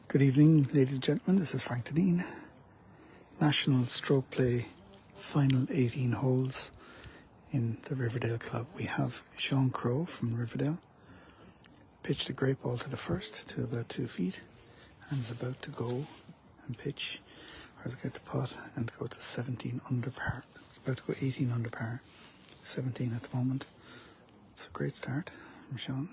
Good evening, ladies and gentlemen. This is Frank Deneen. National Strokeplay final 18 holes in the Riverdale club. We have Sean Crow from Riverdale. Pitched a great ball to the first to about 2 feet and is about to go and pitch, or get the putt and go to 17 under par. It's about to go 18 under par, 17 at the moment. It's a great start from Sean.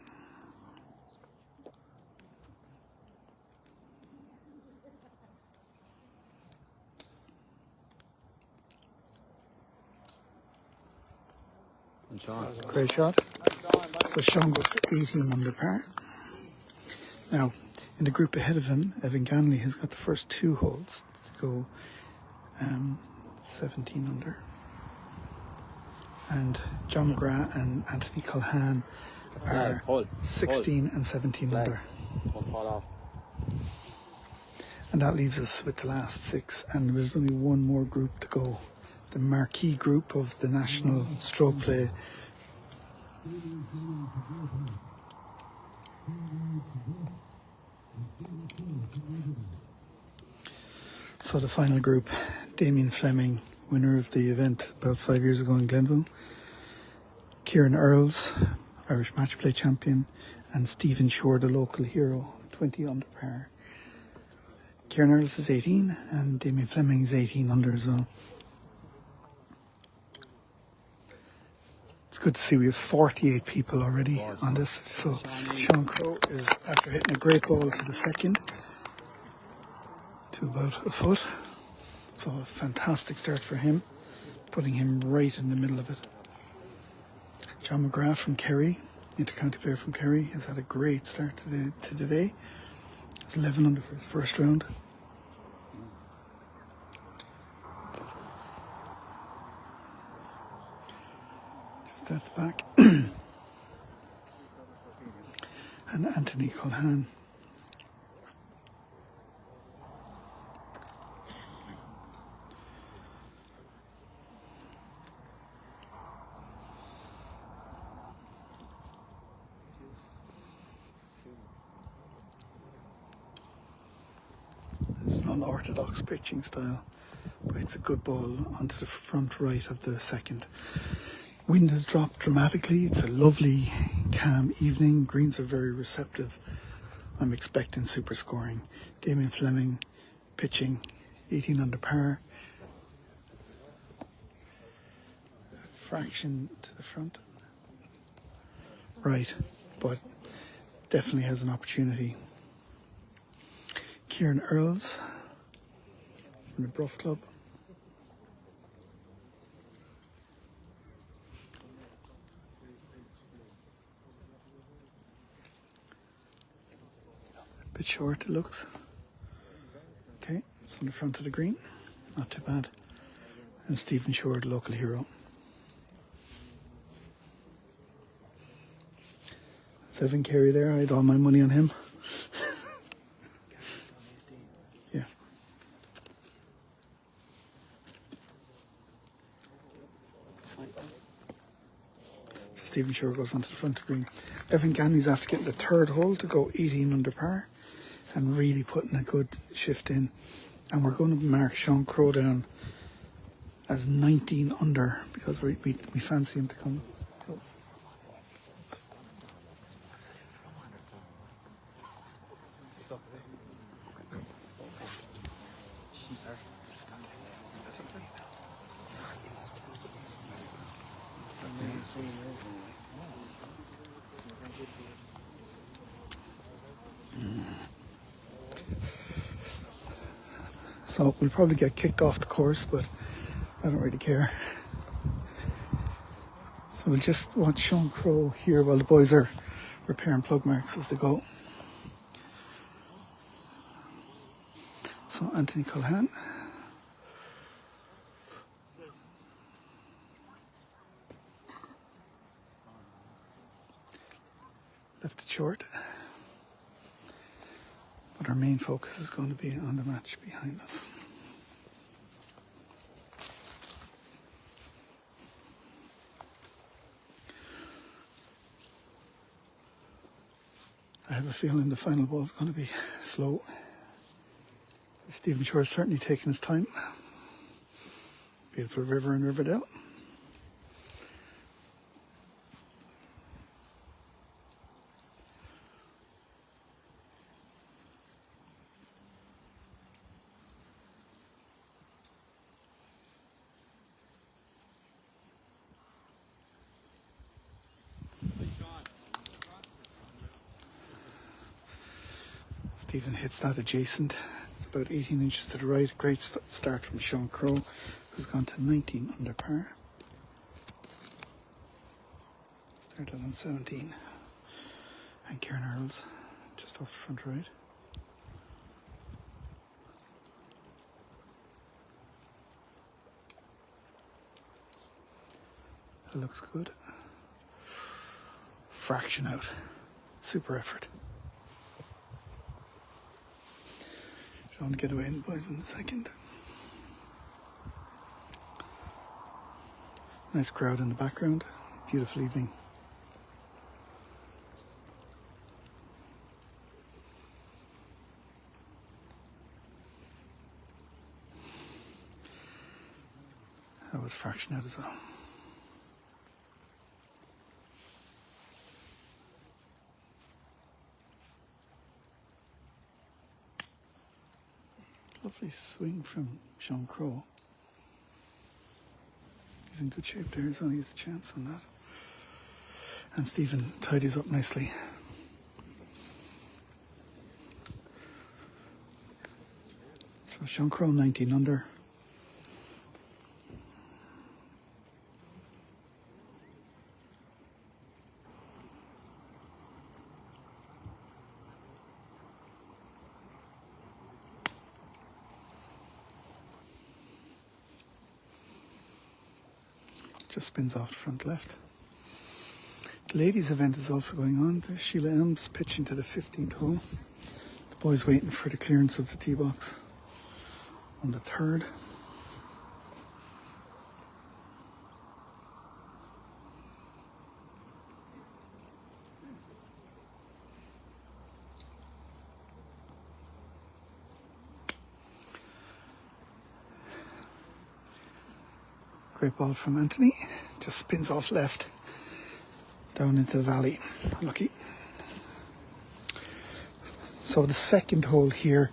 Great shot. So Sean goes to 18 under par. Now, in the group ahead of him, Evan Ganley has got the first 2 holes to go 17 under. And John McGrath and Anthony Culhane are 16 and 17 under. And that leaves us with the last 6, and there's only one more group to go. The marquee group of the National Strokeplay. So the final group, Damien Fleming, winner of the event about 5 years ago in Glenville, Kieran Earls, Irish match play champion, and Stephen Shore, the local hero, 20 under par. Kieran Earls is 18 and Damien Fleming is 18 under as well. It's good to see we have 48 people already on this. So Sean Crow is, after hitting a great ball to the second, to about a foot. So a fantastic start for him, putting him right in the middle of it. John McGrath from Kerry, inter-county player from Kerry, has had a great start to the day. He's 11 under for his first round. Just at the back. And Anthony Culhane. It's an unorthodox pitching style, but it's a good ball onto the front right of the second. Wind has dropped dramatically. It's a lovely, calm evening. Greens are very receptive. I'm expecting super scoring. Damien Fleming pitching 18 under par. Fraction to the front. Right, but definitely has an opportunity. Kieran Earls from the Bruff Club. A bit short it looks. Okay, it's on the front of the green. Not too bad. And Stephen Shore, the local hero. Evan Carey there, I had all my money on him. Yeah. So Stephen Shore goes onto the front of the green. Evan Ganley's after getting the third hole to go 18 under par and really putting a good shift in. And we're going to mark Sean Crow down as 19 under because we fancy him to come close. So we'll probably get kicked off the course, but I don't really care. So we'll just watch Sean Crow here while the boys are repairing plug marks as they go. So Anthony Culhane. Left it short. But our main focus is going to be on the match behind us. I have a feeling the final ball is going to be slow. Stephen Shore is certainly taking his time. Beautiful river in Riverdale. Stephen hits that adjacent. It's about 18 inches to the right. Great start from Sean Crowe, who's gone to 19 under par. Started on 17. And Kieran Earls, just off the front right. That looks good. Fraction out. Super effort. Don't want to get away in boys in a second. Nice crowd in the background. Beautiful evening. That was fraction out as well. Lovely swing from Sean Crowe. He's in good shape there as well. He has a chance on that. And Stephen tidies up nicely. So Sean Crowe 19 under. Just spins off the front left. The ladies' event is also going on. There's Sheila Elms pitching to the 15th hole. The boys waiting for the clearance of the tee box on the 3rd. Great ball from Anthony. Just spins off left. Down into the valley. Lucky. So the second hole here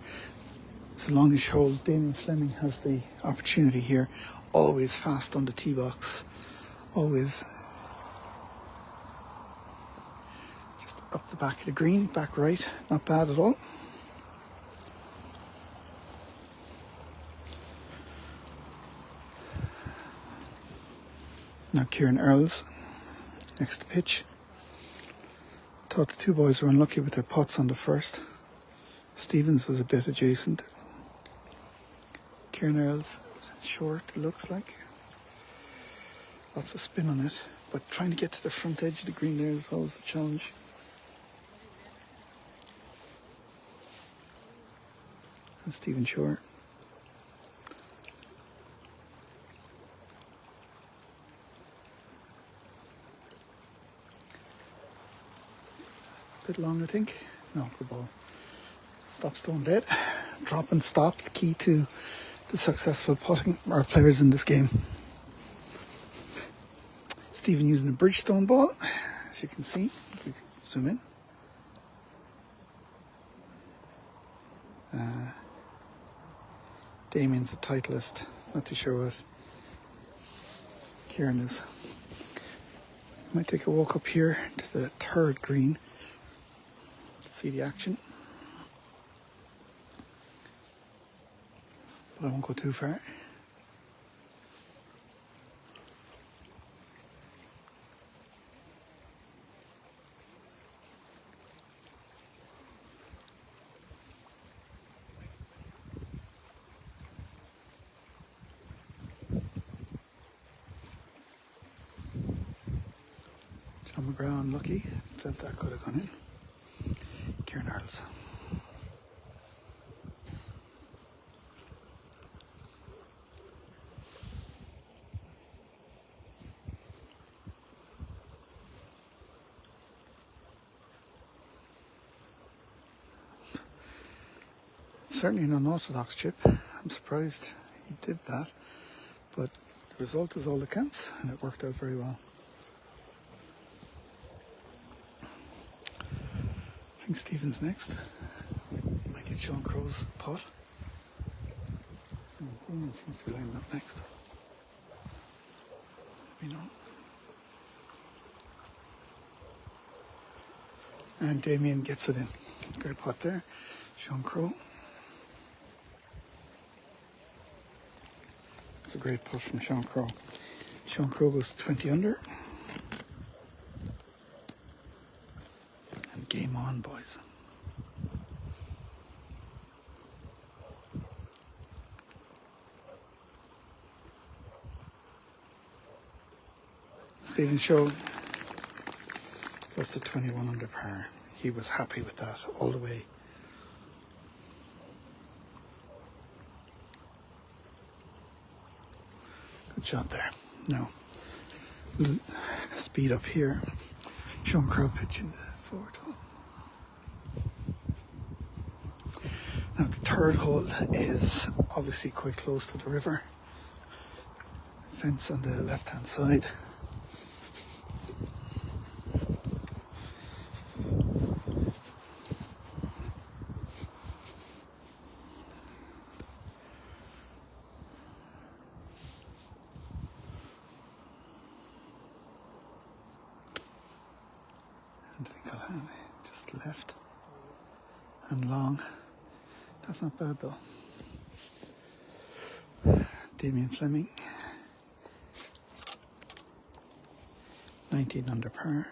is the longish hole. Damien Fleming has the opportunity here. Always fast on the tee box. Always just up the back of the green, back right. Not bad at all. Now Kieran Earls, next to pitch. Thought the two boys were unlucky with their putts on the first. Stevens was a bit adjacent. Kieran Earls, short it looks like. Lots of spin on it, but trying to get to the front edge of the green there is always a challenge. And Stephen Shore. Bit long, I think. No, good ball. Stop stone dead. Drop and stop, the key to the successful putting our players in this game. Stephen using a Bridgestone ball, as you can see. If we zoom in. Damien's a Titleist. Not too sure what Kieran is. Might take a walk up here to the 3rd green. See the action, but I won't go too far. John McGrath unlucky, felt that could have gone in. Kieran Earls. Certainly an unorthodox chip. I'm surprised he did that, but the result is all that counts, and it worked out very well. I think Stephen's next. Might get Sean Crow's putt. Damien seems to be lining up next. Maybe not. And Damien gets it in. Great putt there. Sean Crow. It's a great putt from Sean Crow. Sean Crow goes 20 under. And game on, boys. Stephen Show goes to 21 under par. He was happy with that all the way. Good shot there. Now, we'll speed up here. Sean Crow pitching the forward hole. Now, the third hole is obviously quite close to the river. Fence on the left-hand side. Just left and long. That's not bad though. Damien Fleming, 19 under par.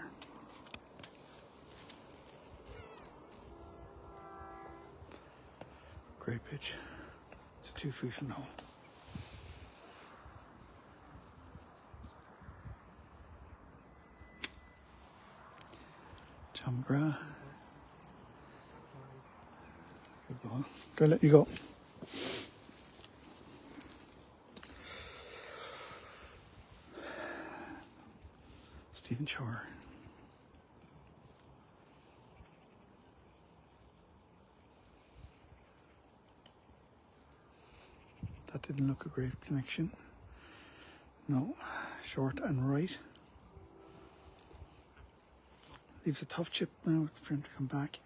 Great pitch. It's a 2 feet from the hole. John McGrath. Good ball. Do I let you go? Stephen Shore. That didn't look a great connection. No, short and right. Leaves a tough chip now for him to come back.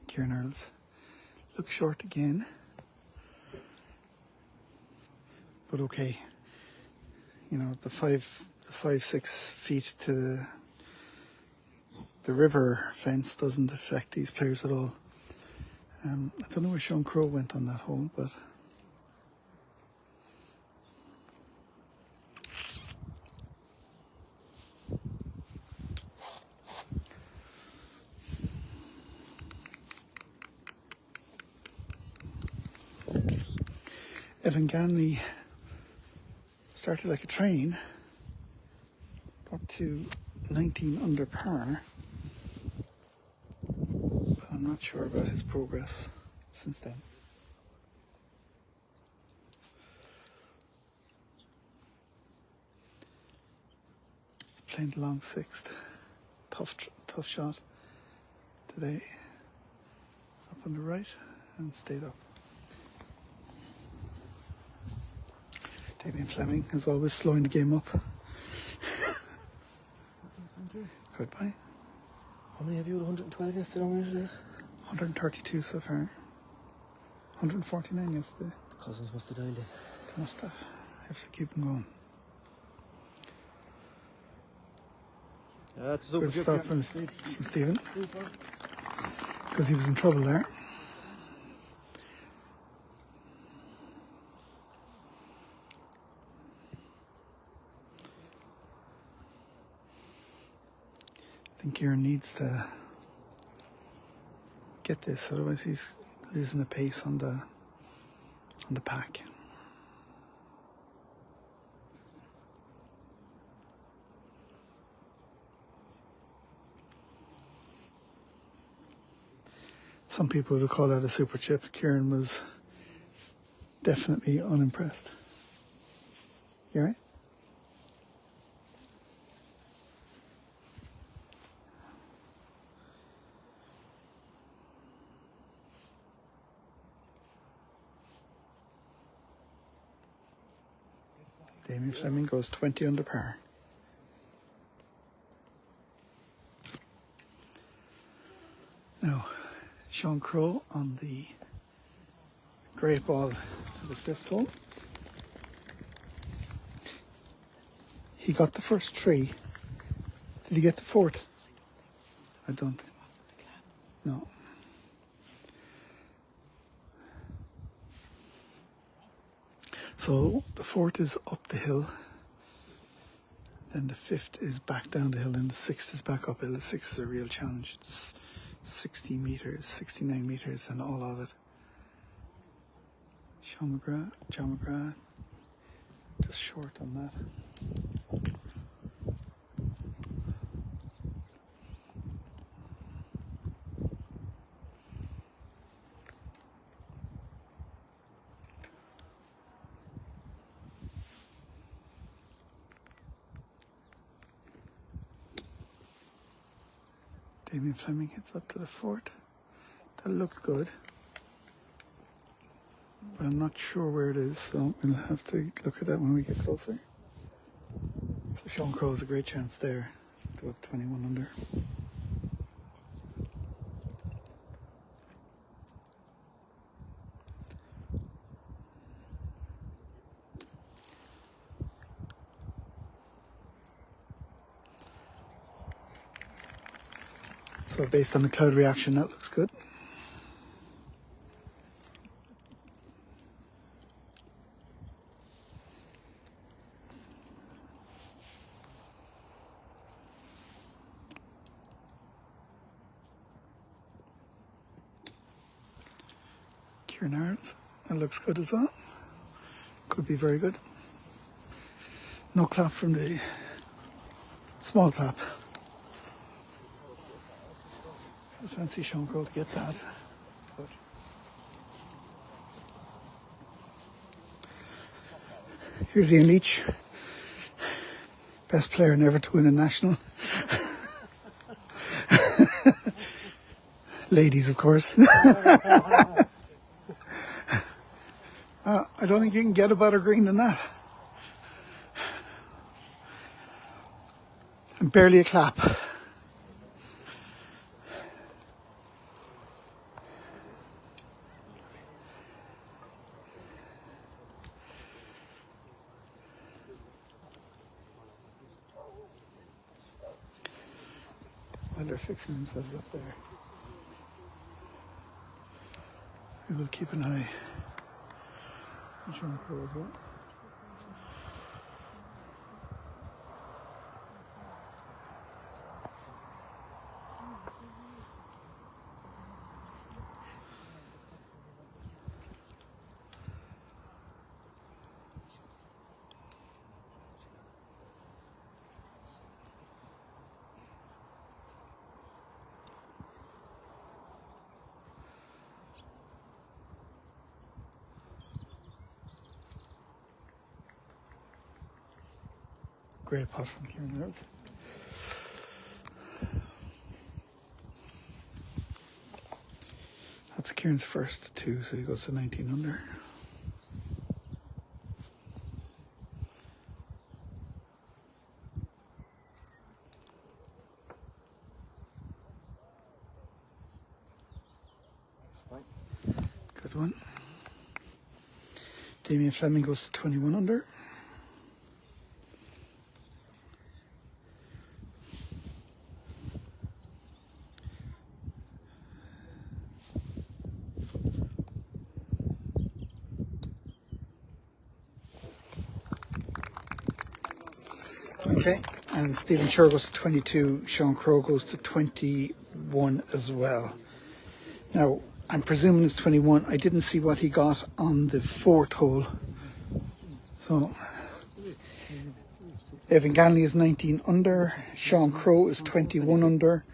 Kieran Earls looks short again, but okay. You know, the 5-6 feet to the river fence doesn't affect these players at all. I don't know where Sean Crow went on that hole, but Evan Ganley started like a train, got to 19 under par, but I'm not sure about his progress since then. He's playing the long sixth. Tough shot today. Up on the right and stayed up. Damien Fleming is always slowing the game up. Goodbye. How many have you? 112 yesterday on today? 132 so far. 149 yesterday. The cousins must have dialed in. They must have. I have to keep them going. It's Good stop from Stephen. Because he was in trouble there. I think Kieran needs to get this, otherwise he's losing the pace on the pack. Some people would call that a super chip. Kieran was Definitely unimpressed. You alright? Damien Fleming goes 20 under par. Now, Sean Crow on the great ball to the 5th hole. He got the first 3. Did he get the 4th? I don't think. No. So the 4th is up the hill. Then the 5th is back down the hill. And the 6th is back up hill. The 6th is a real challenge. It's 60 metres, 69 metres and all of it. John McGrath, just short on that. Damien Fleming hits up to the 4th. That looks good. But I'm not sure where it is, so we'll have to look at that when we get closer. So Sean Crow has a great chance there to go 21 under. So based on the cloud reaction, that looks good. Kieran Earls, that looks good as well. Could be very good. No clap from the small clap. I fancy Sean Crow to get that. But here's Ian Leach, best player never to win a national. Ladies, of course. I don't think you can get a better green than that. And barely a clap. While they're fixing themselves up there, we will keep an eye on Sean Crow as well. Great putt from Kieran Earls. That's Kieran's first 2, so he goes to 19 under. Good one. Damien Fleming goes to 21 under. Okay, and Stephen Shore goes to 22, Sean Crow goes to 21 as well. Now, I'm presuming it's 21. I didn't see what he got on the 4th hole. So, Evan Ganley is 19 under, Sean Crow is 21 under.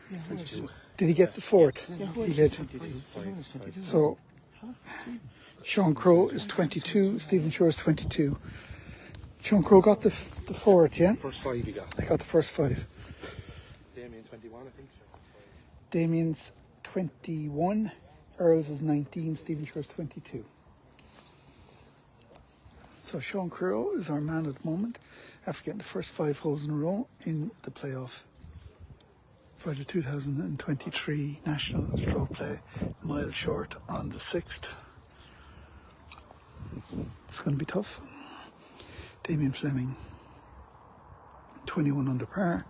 Did he get the 4th? He did. So, Sean Crowe is 22. Stephen Shore is 22. Sean Crowe got the fourth, yeah? First 5 he got. I got the first 5. Damien 21, I think. Damien's 21. Earls is 19. Stephen Shore is 22. So Sean Crowe is our man at the moment after getting the first 5 holes in a row in the playoff for the 2023 National Strokeplay Mile Short on the 6th. It's going to be tough. Damien Fleming, 21 under par.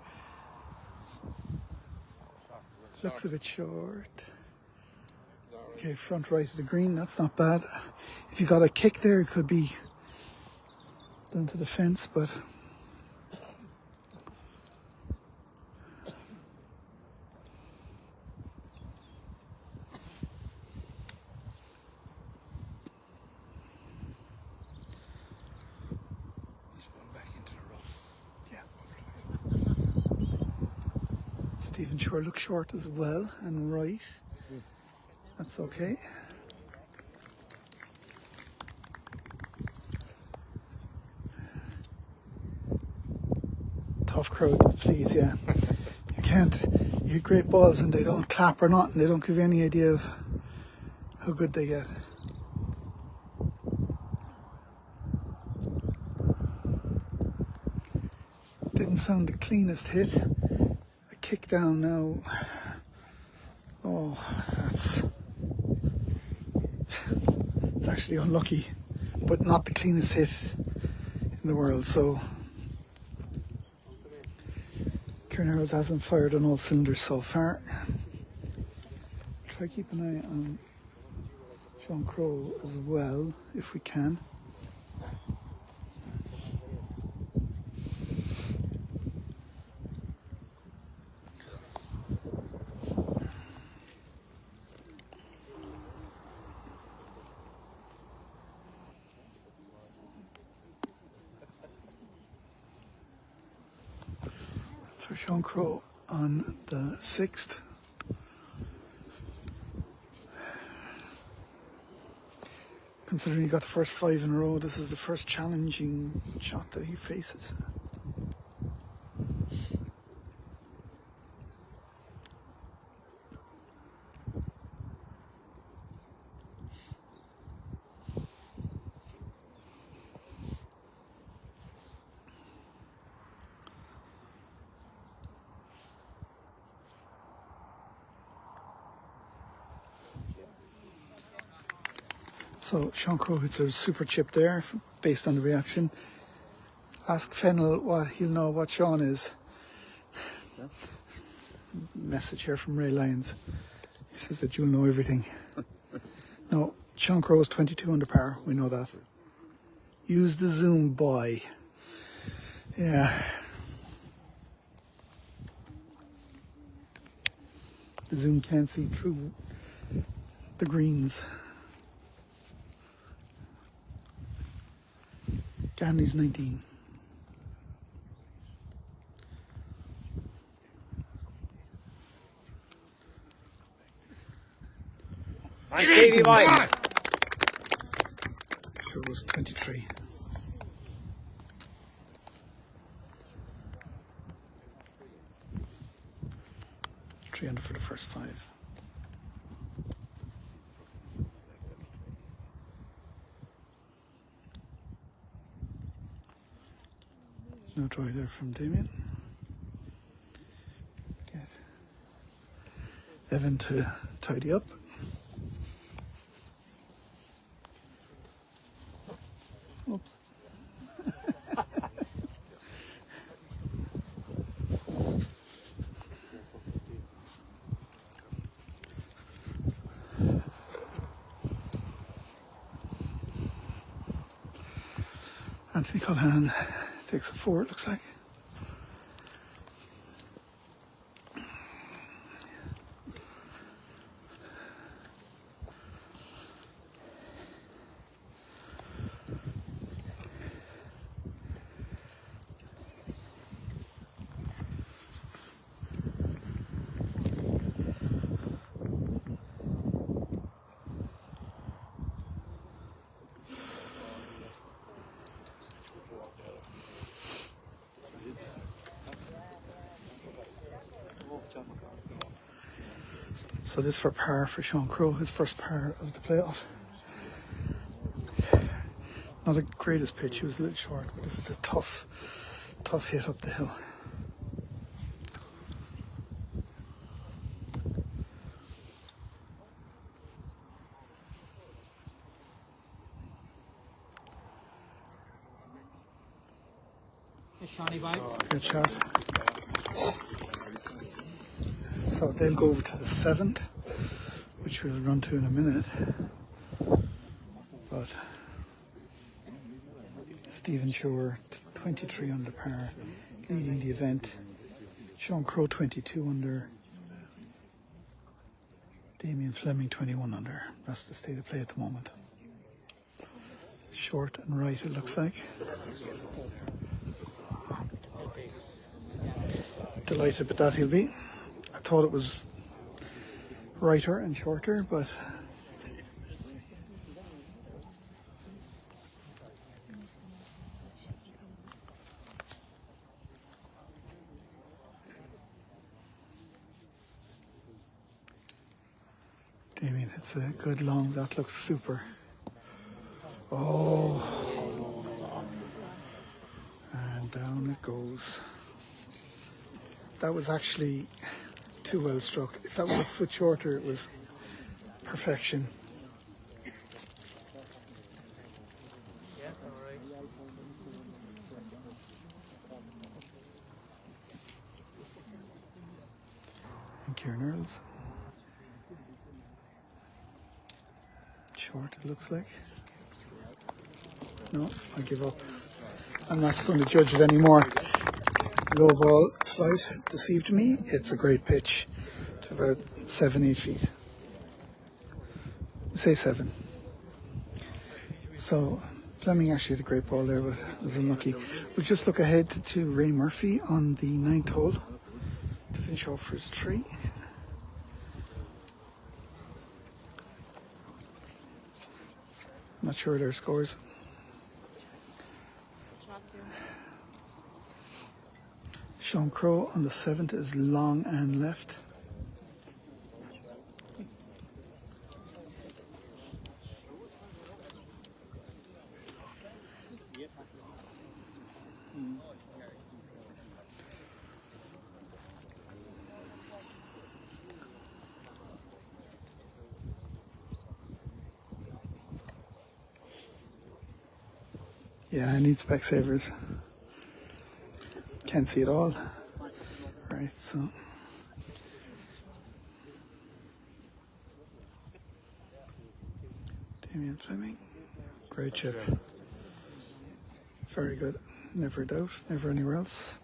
Looks a bit short. Okay, front right of the green, that's not bad. If you got a kick there, it could be done to the fence, but Stephen Shore looks short as well and right. That's okay. Tough crowd, please, yeah. You can't, you hit great balls and they don't clap or not, and they don't give you any idea of how good they get. Didn't sound the cleanest hit. A kick down now. Oh, it's actually unlucky, but not the cleanest hit in the world. So Kieran hasn't fired on all cylinders so far. Try keep an eye on Sean Crowe as well, if we can. So Sean Crowe on the 6th. Considering he got the first 5 in a row, this is the first challenging shot that he faces. So Sean Crowe hits a super chip there based on the reaction. Ask Fennel what he'll know what Sean is. Yeah. Message here from Ray Lyons. He says that you'll know everything. No, Sean Crowe is 22 under par. We know that. Use the zoom, boy. Yeah. The zoom can't see through the greens. Ganley's 19. I'm Stevie Boy. Sure was 23. Three under for the first 5. No try there from Damien. Get Evan to tidy up. Oops. Anthony Cullinan takes a 4, it looks like. So this for par for Sean Crowe, his first par of the playoff. Not the greatest pitch, he was a little short, but this is the tough hit up the hill. Good shot. So they'll go over to the 7th, which we'll run to in a minute. But Stephen Shore, 23 under par, leading the event. Sean Crowe, 22 under. Damien Fleming, 21 under. That's the state of play at the moment. Short and right, it looks like. Delighted with that he'll be. I thought it was righter and shorter, but Damien hits a good long, that looks super. Oh, and down it goes. That was actually too well struck. If that was a foot shorter, it was perfection. And Kieran Earls. Short, it looks like. No, I give up. I'm not going to judge it anymore. Low ball flight deceived me. It's a great pitch to about 7-8 feet. Say 7. So Fleming actually had a great ball there, but was unlucky. We'll just look ahead to Ray Murphy on the 9th hole to finish off for his 3. Not sure their scores. Sean Crowe on the 7th is long and left. Yeah, I need Specsavers. Can't see it all. Right, so. Damien Fleming. Great chip. Very good. Never a doubt. Never anywhere else.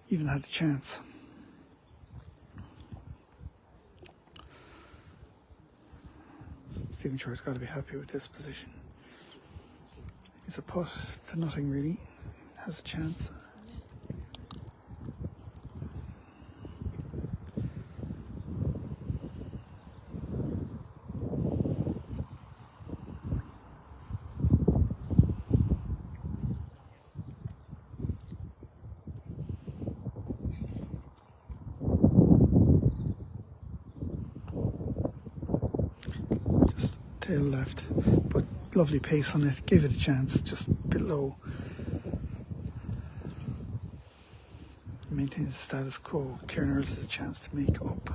Even had a chance. Stephen Shore's got to be happy with this position. He's a putt to nothing really. Has a chance. Just tail left, but lovely pace on it. Gave it a chance, just a bit low. Maintains the status quo. Kieran Earls has a chance to make up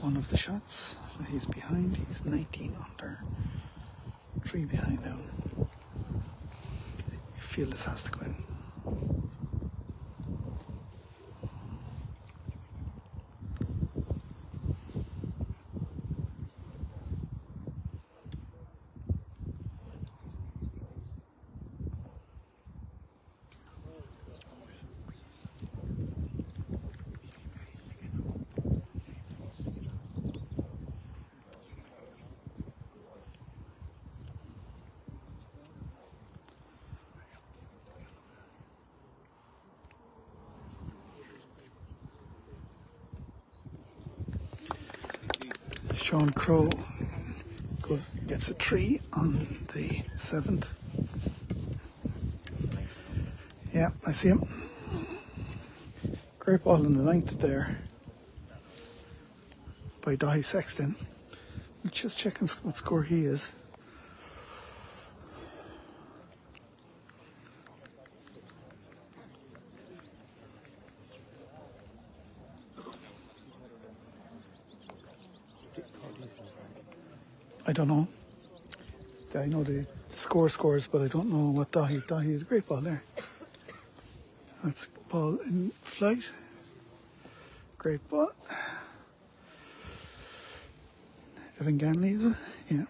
one of the shots. He's behind. He's 19 under. 3 behind now. You feel this has to go in. Sean Crowe gets a 3 on the 7th. Yeah, I see him. Great ball on the 9th there. by Dahi Sexton. Just checking what score he is. I don't know. I know the scores, but I don't know what Dahi. Dahi is a great ball there. That's ball in flight. Great ball. Evan Ganley, is it? Yeah.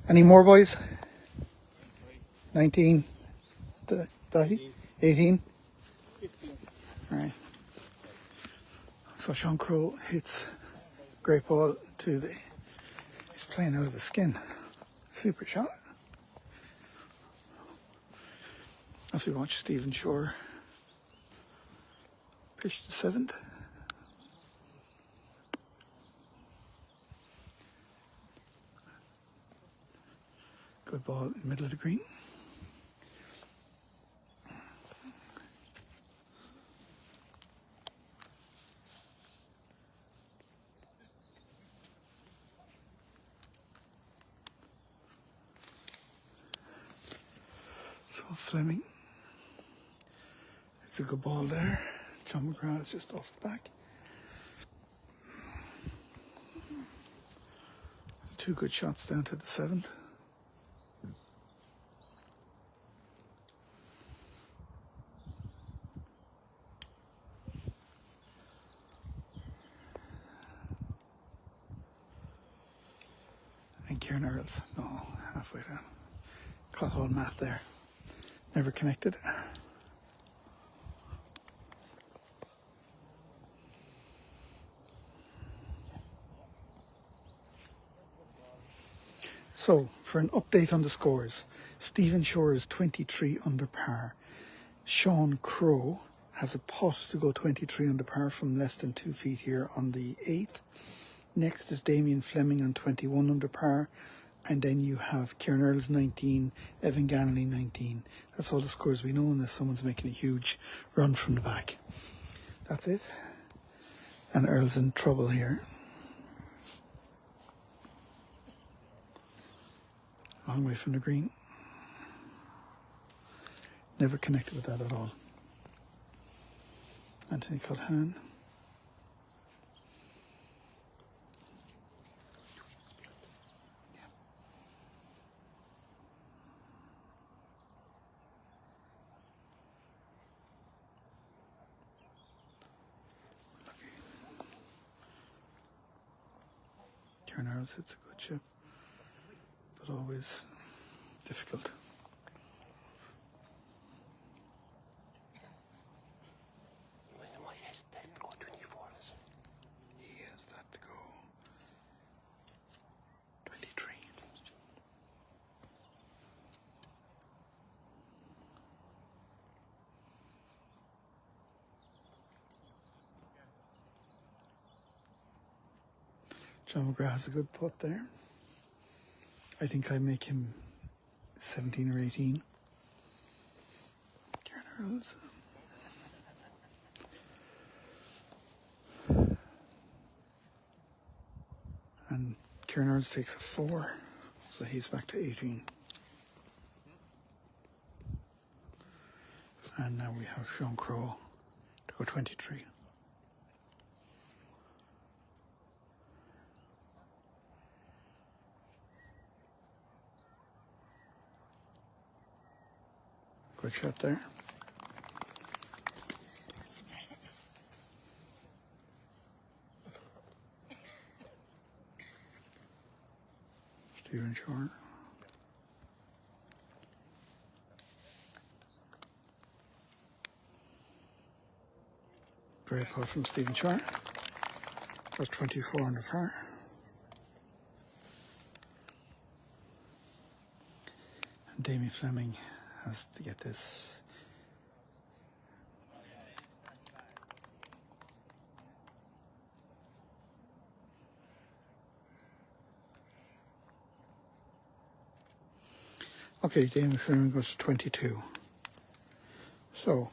Any more, boys? 19. Dahi? 18? 15. All right. So Sean Crowe hits great ball to the... He's playing out of his skin. Super shot. As we watch Stephen Shore pitch the 7th. Good ball in the middle of the green. So Fleming. It's a good ball there. John McGrath is just off the back. Two good shots down to the 7th. And Kieran Earls, no, halfway down. Caught on Matt there. Never connected. So, for an update on the scores, Stephen Shore is 23 under par. Sean Crowe has a putt to go 23 under par from less than 2 feet here on the 8th. Next is Damien Fleming on 21 under par. And then you have Kieran Earls 19, Evan Ganley 19. That's all the scores we know unless someone's making a huge run from the back. That's it. And Earls in trouble here. Long way from the green. Never connected with that at all. Anthony Culhan. Kieran Earls hits a good chip, but always difficult. He has that to go 23. John McGrath has a good putt there. I think I make him 17 or 18. Kieran Earls. And Kieran Earls takes a 4, so he's back to 18. And now we have Sean Crowe to go 23. Good shot there. Stephen Shore. Great putt from Stephen Shore. That's 24 under par. And Damien Fleming has to get this. Okay, Damien Fleming goes to 22. So,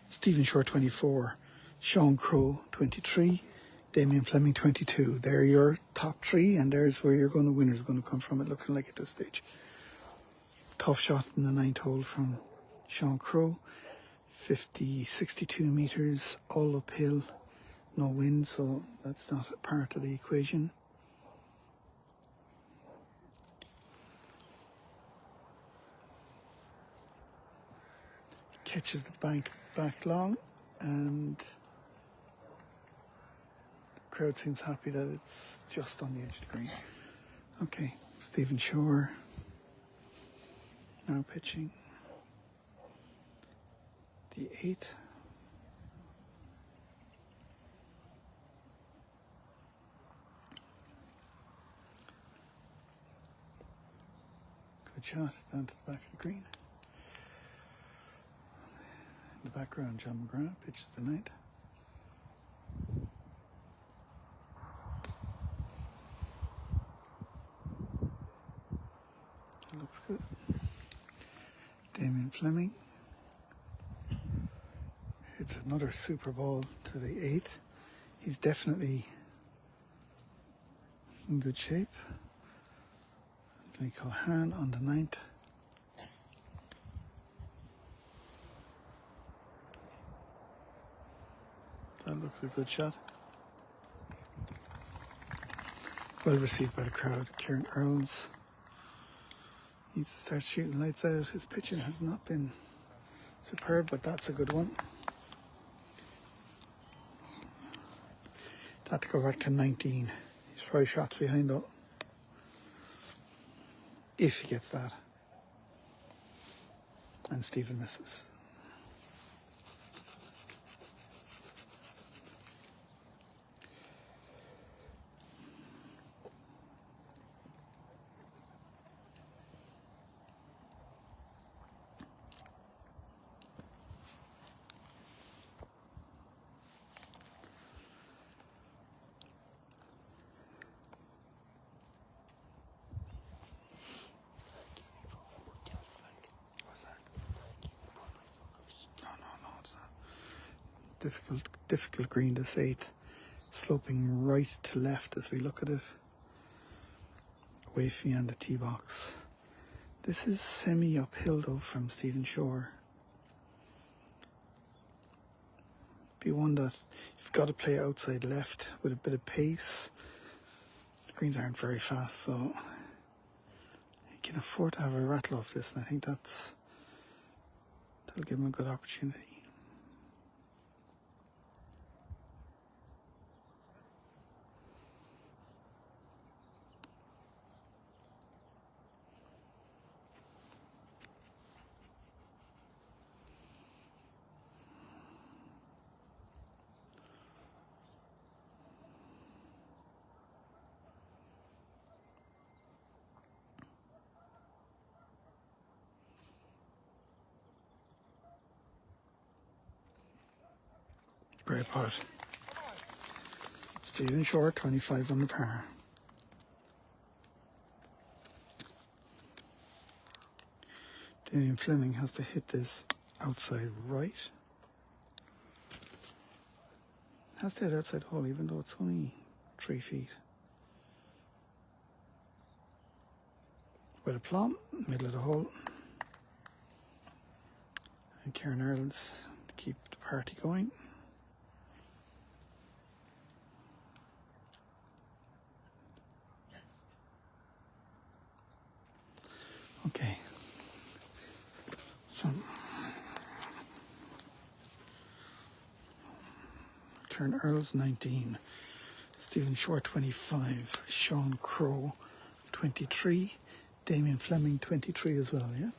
Stephen Shore 24, Sean Crowe 23, Damien Fleming 22. They're your top three, and there's where your winner's going to come from, it looking like at this stage. Tough shot in the ninth hole from Sean Crowe. 62 metres, all uphill, no wind, so that's not a part of the equation. Catches the bank back long, and the crowd seems happy that it's just on the edge of the green. Okay, Stephen Shore now pitching the 8. Good shot down to the back of the green. In the background, John McGrath pitches the 9th. That looks good. Damien Fleming hits another super ball to the 8th. He's definitely in good shape. Anthony Culhan on the 9th. That looks a good shot. Well received by the crowd. Kieran Earls needs to start shooting lights out. His pitching has not been superb, but that's a good one. That to go back to 19. He's 5 shots behind though. If he gets that. And Stephen misses. Difficult green, this 8th, sloping right to left as we look at it, away from me on the tee box. This is semi-uphill though from Stephen Shore. Be one that you've got to play outside left with a bit of pace. The greens aren't very fast, so he can afford to have a rattle off this, and I think that'll give him a good opportunity. Great putt. Stephen Shore, 25 on the par. Damien Fleming has to hit this outside right. Has to hit outside hole even though it's only 3 feet. With a plumb, middle of the hole. And Kieran Earls to keep the party going. Okay, so Kieran Earls 19, Stephen Shore 25, Sean Crowe 23, Damien Fleming 23 as well, yeah?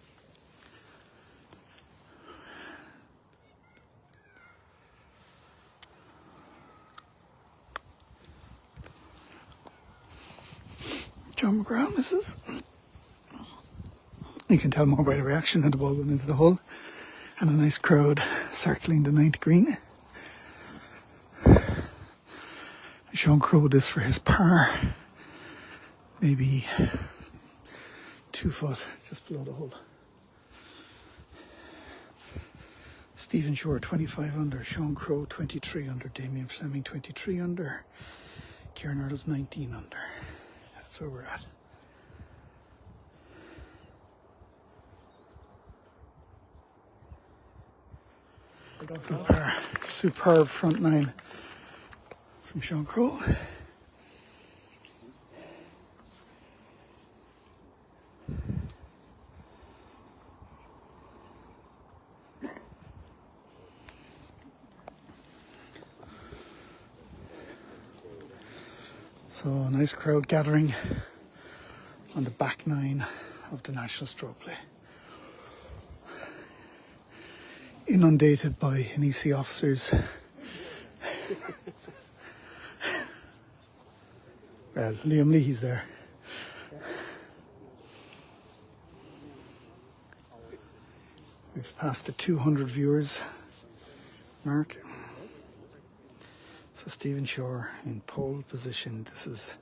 John McGrath misses. You can tell more by the reaction of the ball going into the hole, and a nice crowd circling the 9th green. Sean Crowe this for his par, maybe 2 foot just below the hole. Stephen Shore 25 under, Sean Crowe 23 under, Damien Fleming 23 under, Kieran Earls 19 under. That's where we're at. Superb front nine from Sean Crowe. So a nice crowd gathering on the back nine of the National Strokeplay. Inundated by NEC officers. Well, Liam Leahy's there. We've passed the 200 viewers mark. So Stephen Shore in pole position. This is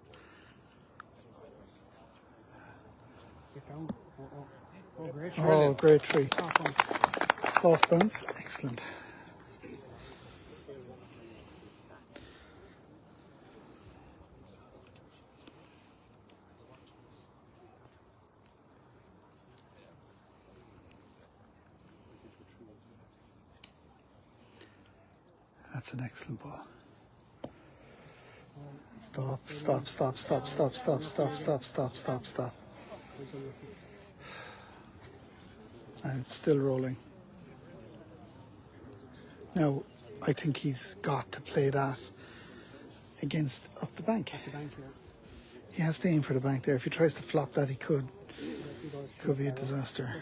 great tree. Soft bounce, excellent. That's an excellent ball. Stop. And it's still rolling. Now, I think he's got to play that against up the bank. He has to aim for the bank there. If he tries to flop that, he could. Could be a disaster.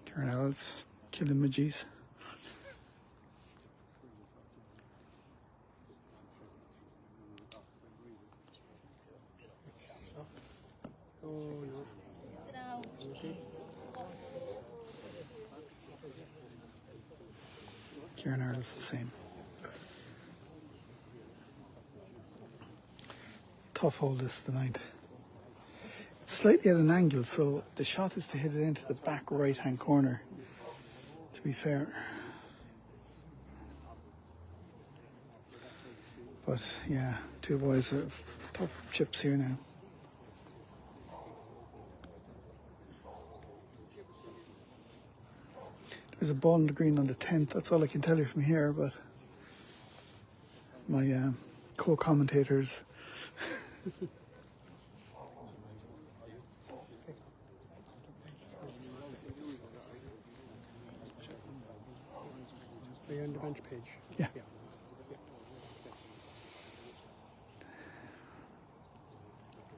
Kieran Earls, killing midgies. Kieran Earls the same. Tough hole this tonight. It's slightly at an angle, so the shot is to hit it into the back right hand corner, to be fair. But yeah, two boys have tough chips here now. There's a ball in the green on the 10th. That's all I can tell you from here, but my co-commentators Are you on the bench page? Yeah.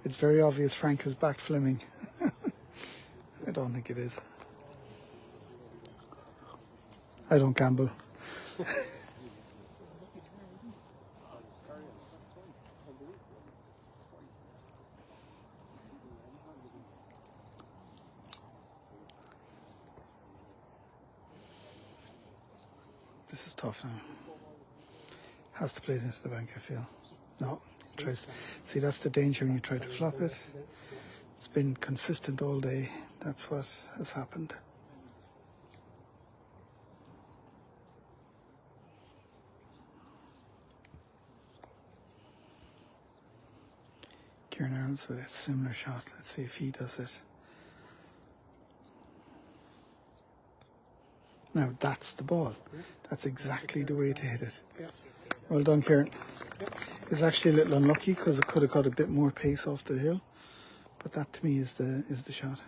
It's very obvious Frank has backed Fleming. I don't think it is. I don't gamble. This is tough now. Has to play it into the bank, I feel. No, tries. See, that's the danger when you try to flop it. It's been consistent all day. That's what has happened. Kieran Earls with a similar shot. Let's see if he does it. Now that's the ball. That's exactly the way to hit it. Well done, Kieran. It's actually a little unlucky because it could have got a bit more pace off the hill, but that to me is the shot.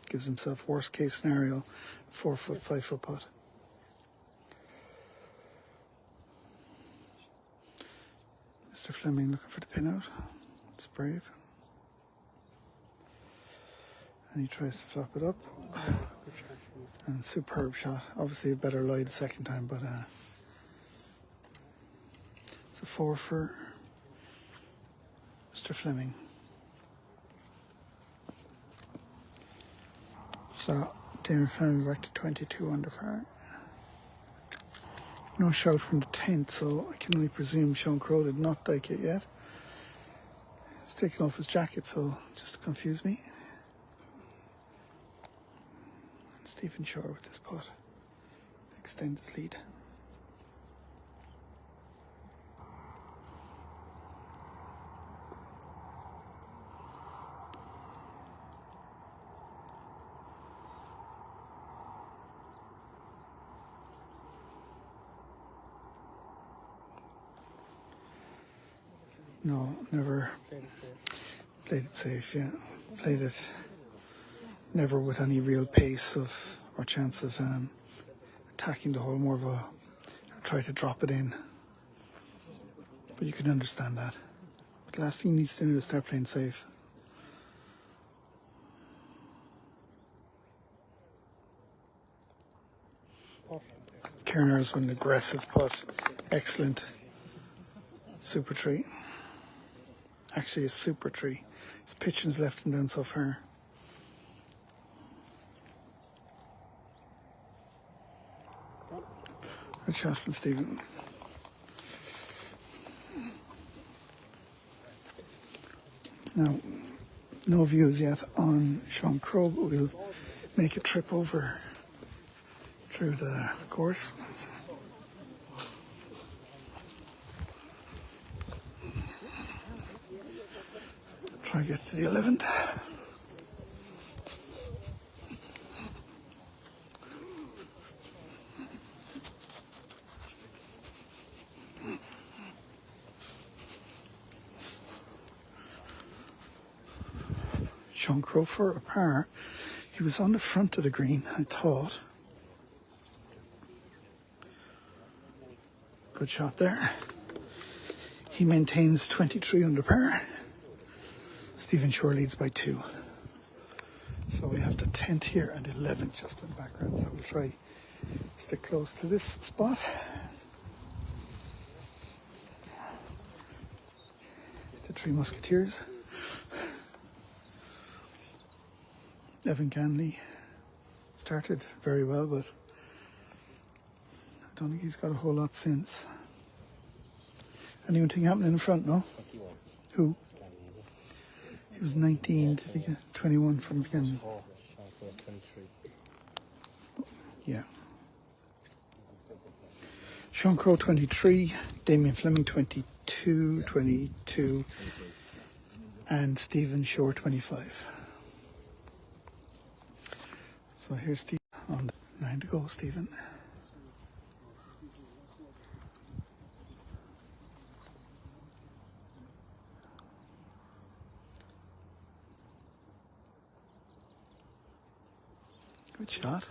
Gives himself worst case scenario, 4 foot, 5 foot putt. Mr. Fleming looking for the pin out. It's brave. And he tries to flop it up. And superb shot. Obviously a better lie the second time, but it's a 4 for Mr. Fleming. So Damien Fleming back to 22 under par. No shout from the tent, so I can only presume Sean Crowe did not dike it yet. He's taking off his jacket, so just to confuse me. And Stephen Shore with this putt. Extend his lead. No, never played it safe, yeah. Played it never with any real pace of or chance of attacking the hole, more of a try to drop it in. But you can understand that. But the last thing he needs to do is start playing safe. Kieran Earls with an aggressive putt. Excellent super tree. Actually a super tree. His pitching's left him down so far. Good shot from Stephen. Now, no views yet on Sean Crowe, but we'll make a trip over through the course. Try to get to the 11th. Sean Crowe for a par. He was on the front of the green, I thought. Good shot there. He maintains 23 under par. Stephen Shore leads by 2. So we have the 10th here and 11th just in the background. So we'll try stick close to this spot. The Three Musketeers. Evan Ganley started very well, but I don't think he's got a whole lot since. Anything happening in front, no? 21. Who? He was 19, did he get 21 from the beginning? 23. Yeah. Sean Crowe 23, Damien Fleming 22, and Stephen Shore 25. So here's Steve on 9 to go, Stephen. Good shot.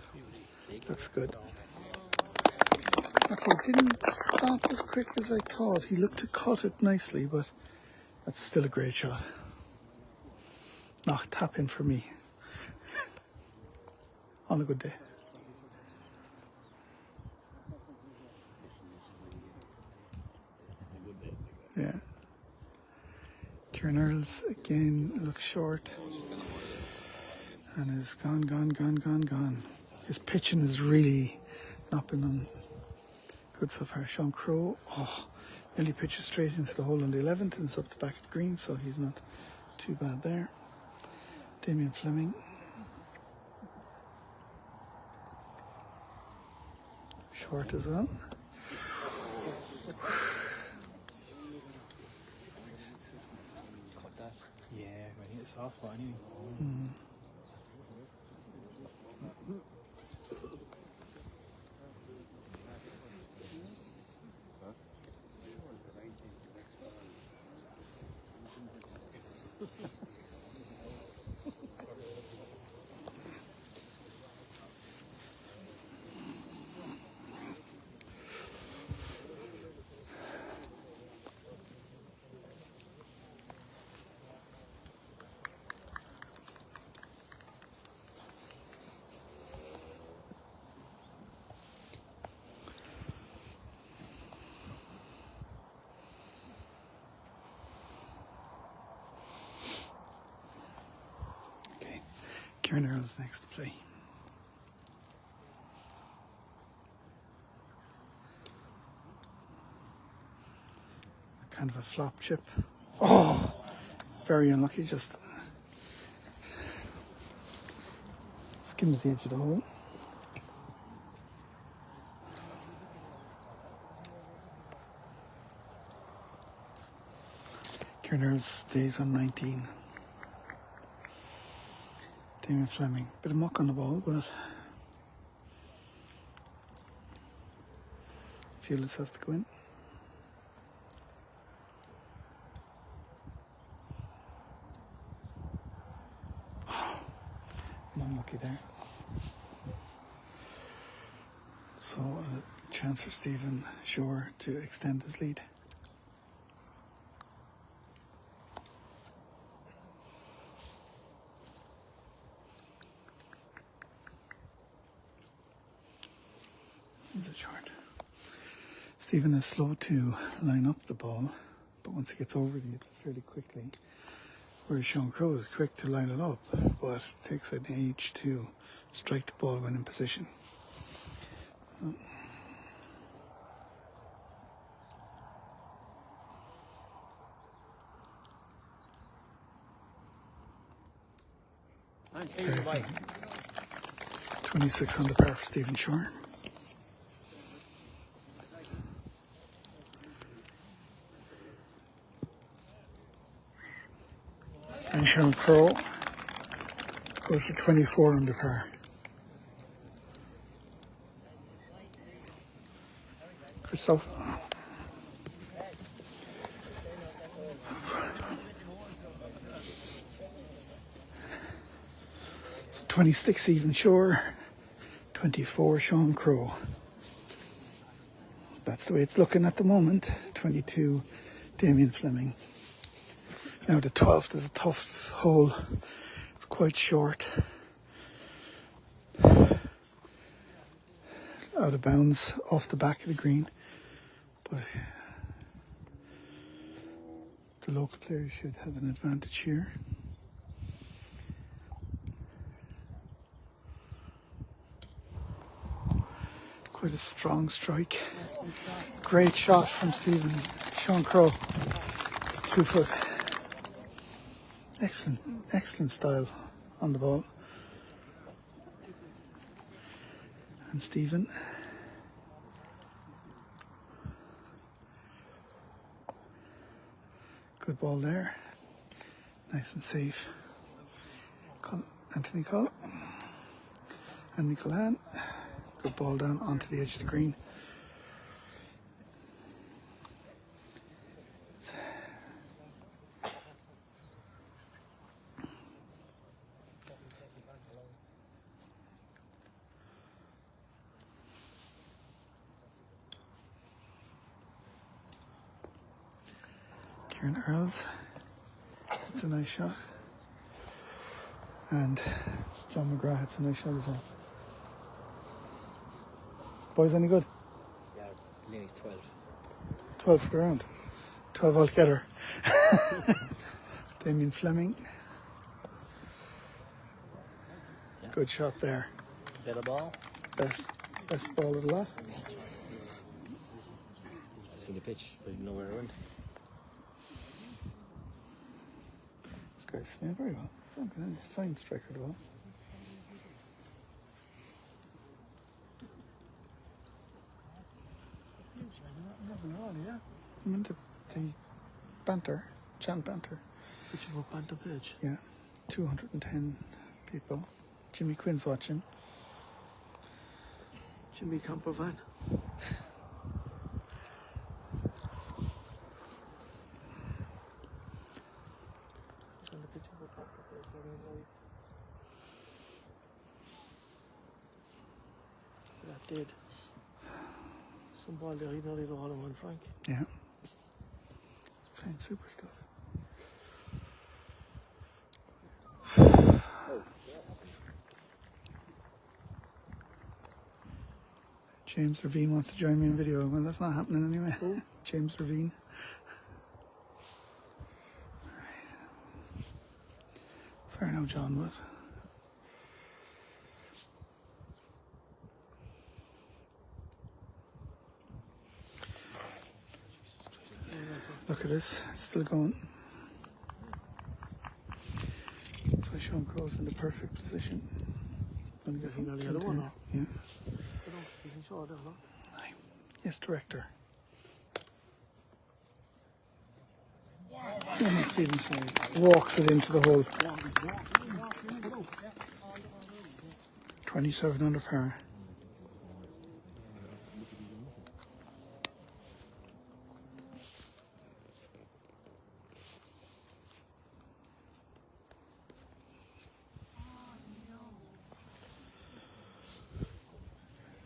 Looks good. Okay, didn't stop as quick as I thought. He looked to cut it nicely, but that's still a great shot. Knock, tap in for me. On a good day. Yeah. Kieran Earls again looks short. And is gone. His pitching has really not been on good so far. Sean Crowe, nearly pitches straight into the hole on the 11th and it's up the back of the green, so he's not too bad there. Damien Fleming. Short as well. Cut that. Yeah, I think it's a soft spot anyway. Okay, Kieran Earls next to play. kind of a flop chip. Oh, very unlucky, just skims the edge of the hole. Kieran Earls stays on 19. Damien Fleming, bit of muck on the ball, but Fearless has to go in. Oh, I'm unlucky there. So a chance for Stephen Shore to extend his lead. Here's a short. Stephen is slow to line up the ball, but once he gets over it fairly quickly. Whereas Sean Crowe is quick to line it up, but takes an age to strike the ball when in position. So, Bye. 26 under par for Stephen Shore. And Sean Crowe goes to 24 under par. Christoph. So 26 even Shore, 24 Sean Crowe. That's the way it's looking at the moment. 22 Damien Fleming. Now the 12th is a tough hole. It's quite short. Out of bounds off the back of the green. But the local players should have an advantage here. Quite a strong strike. Great shot from Sean Crowe. 2 foot. Excellent style on the ball. And Stephen. Good ball there. Nice and safe. Anthony Cole. And Nicolan. Good ball down onto the edge of the green. Kieran Earls. It's a nice shot. And John McGrath hits a nice shot as well. Boys, any good? Yeah, Lenny's 12. 12 for the round. 12 altogether. Damien Fleming. Yeah. Good shot there. Better ball. Best ball of the lot. I seen the pitch, but I didn't know where it went. This guy's playing very well. He's a fine striker as well. I mean the banter, chant banter. Which is what banter pitch. Yeah, 210 people. Jimmy Quinn's watching. Jimmy Campervan. Send a picture of a banter pitch. That did. Some ball there, he nearly the all in one, Frank. Yeah. Playing super stuff. James Ravine wants to join me in video. Well, that's not happening anyway. Who? James Ravine. Sorry, no, John, but. Look, at this. It's still going. That's why Sean Crow's in the perfect position. Gonna get think from the other tilt one, here. or? Yeah. I don't think he saw that, no? Aye. Yes, director. And Stephen Shea walks it into the hole. 27 under par.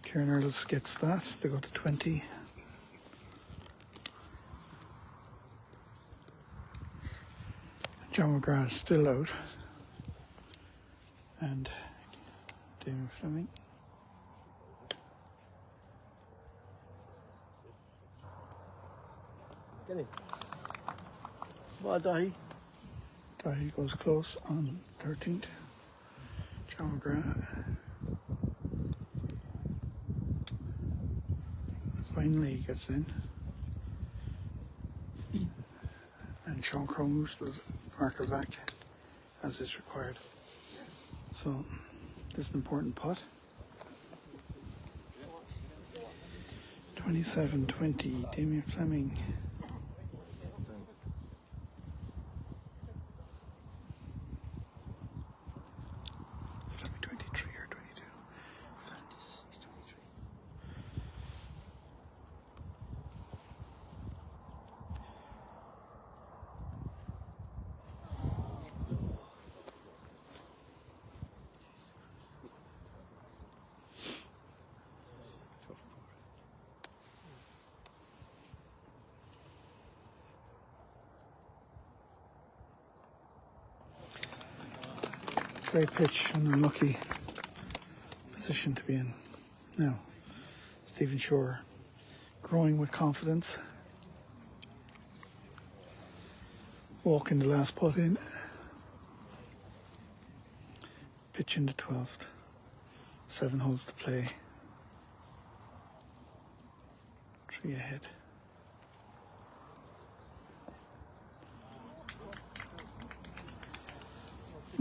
Kieran Earls gets that. They go to 20. John McGrath is still out. And Damien Fleming. Get in. Ball Dahi. Dahi goes close on 13th. John McGrath. Finally he gets in. And Sean Crow moves the marker back as is required. So this is an important putt. 27-20, Damien Fleming. Fleming 23 or 22. He's 23. Great pitch and unlucky position to be in. Now, Stephen Shore growing with confidence. Walking the last putt in. Pitch into 12th. 7 holes to play. 3 ahead.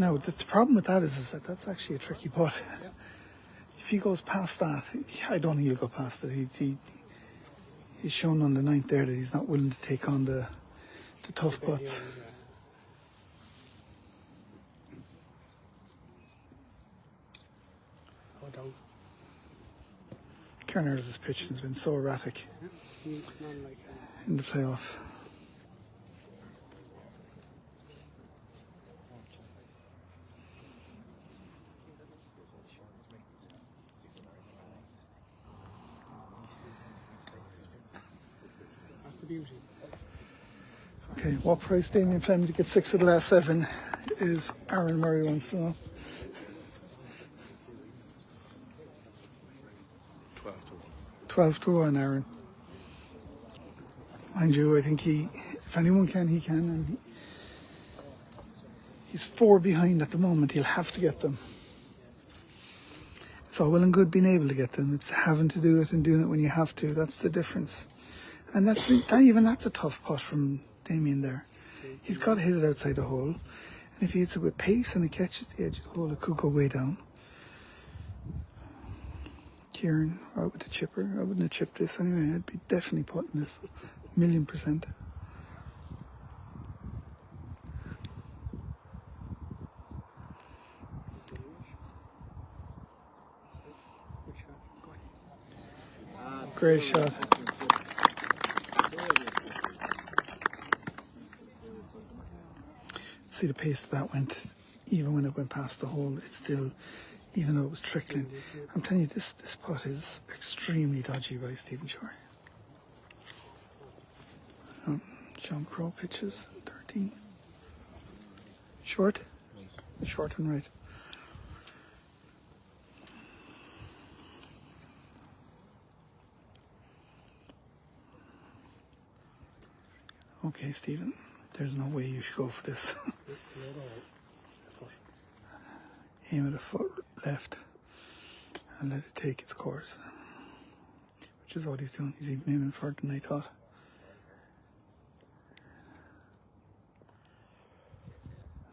Now, the problem with that is that that's actually a tricky putt. If he goes past that, I don't think he'll go past it. He's shown on the 9th there that he's not willing to take on the tough putts. Kieran Earls' pitch has been so erratic in the playoff. Okay, what price Damien Fleming to get 6 of the last 7 is Aaron Murray wants to know. 12-1, Aaron. Mind you, I think if anyone can, he can. And he's 4 behind at the moment. He'll have to get them. It's all well and good being able to get them. It's having to do it and doing it when you have to. That's the difference. And that's a tough putt from Damien there. He's got to hit it outside the hole. And if he hits it with pace and it catches the edge of the hole, it could go way down. Kieran out with the chipper. I wouldn't have chipped this anyway. I'd be definitely putting this 1,000,000%. Great shot. See the pace that went, even when it went past the hole, it's still, even though it was trickling. I'm telling you, this putt is extremely dodgy by Stephen Shore. Sean Crow pitches, 13. Short? Short and right. Okay, Stephen, there's no way you should go for this. Aim at a foot left and let it take its course, which is what he's doing. He's even aiming further than I thought.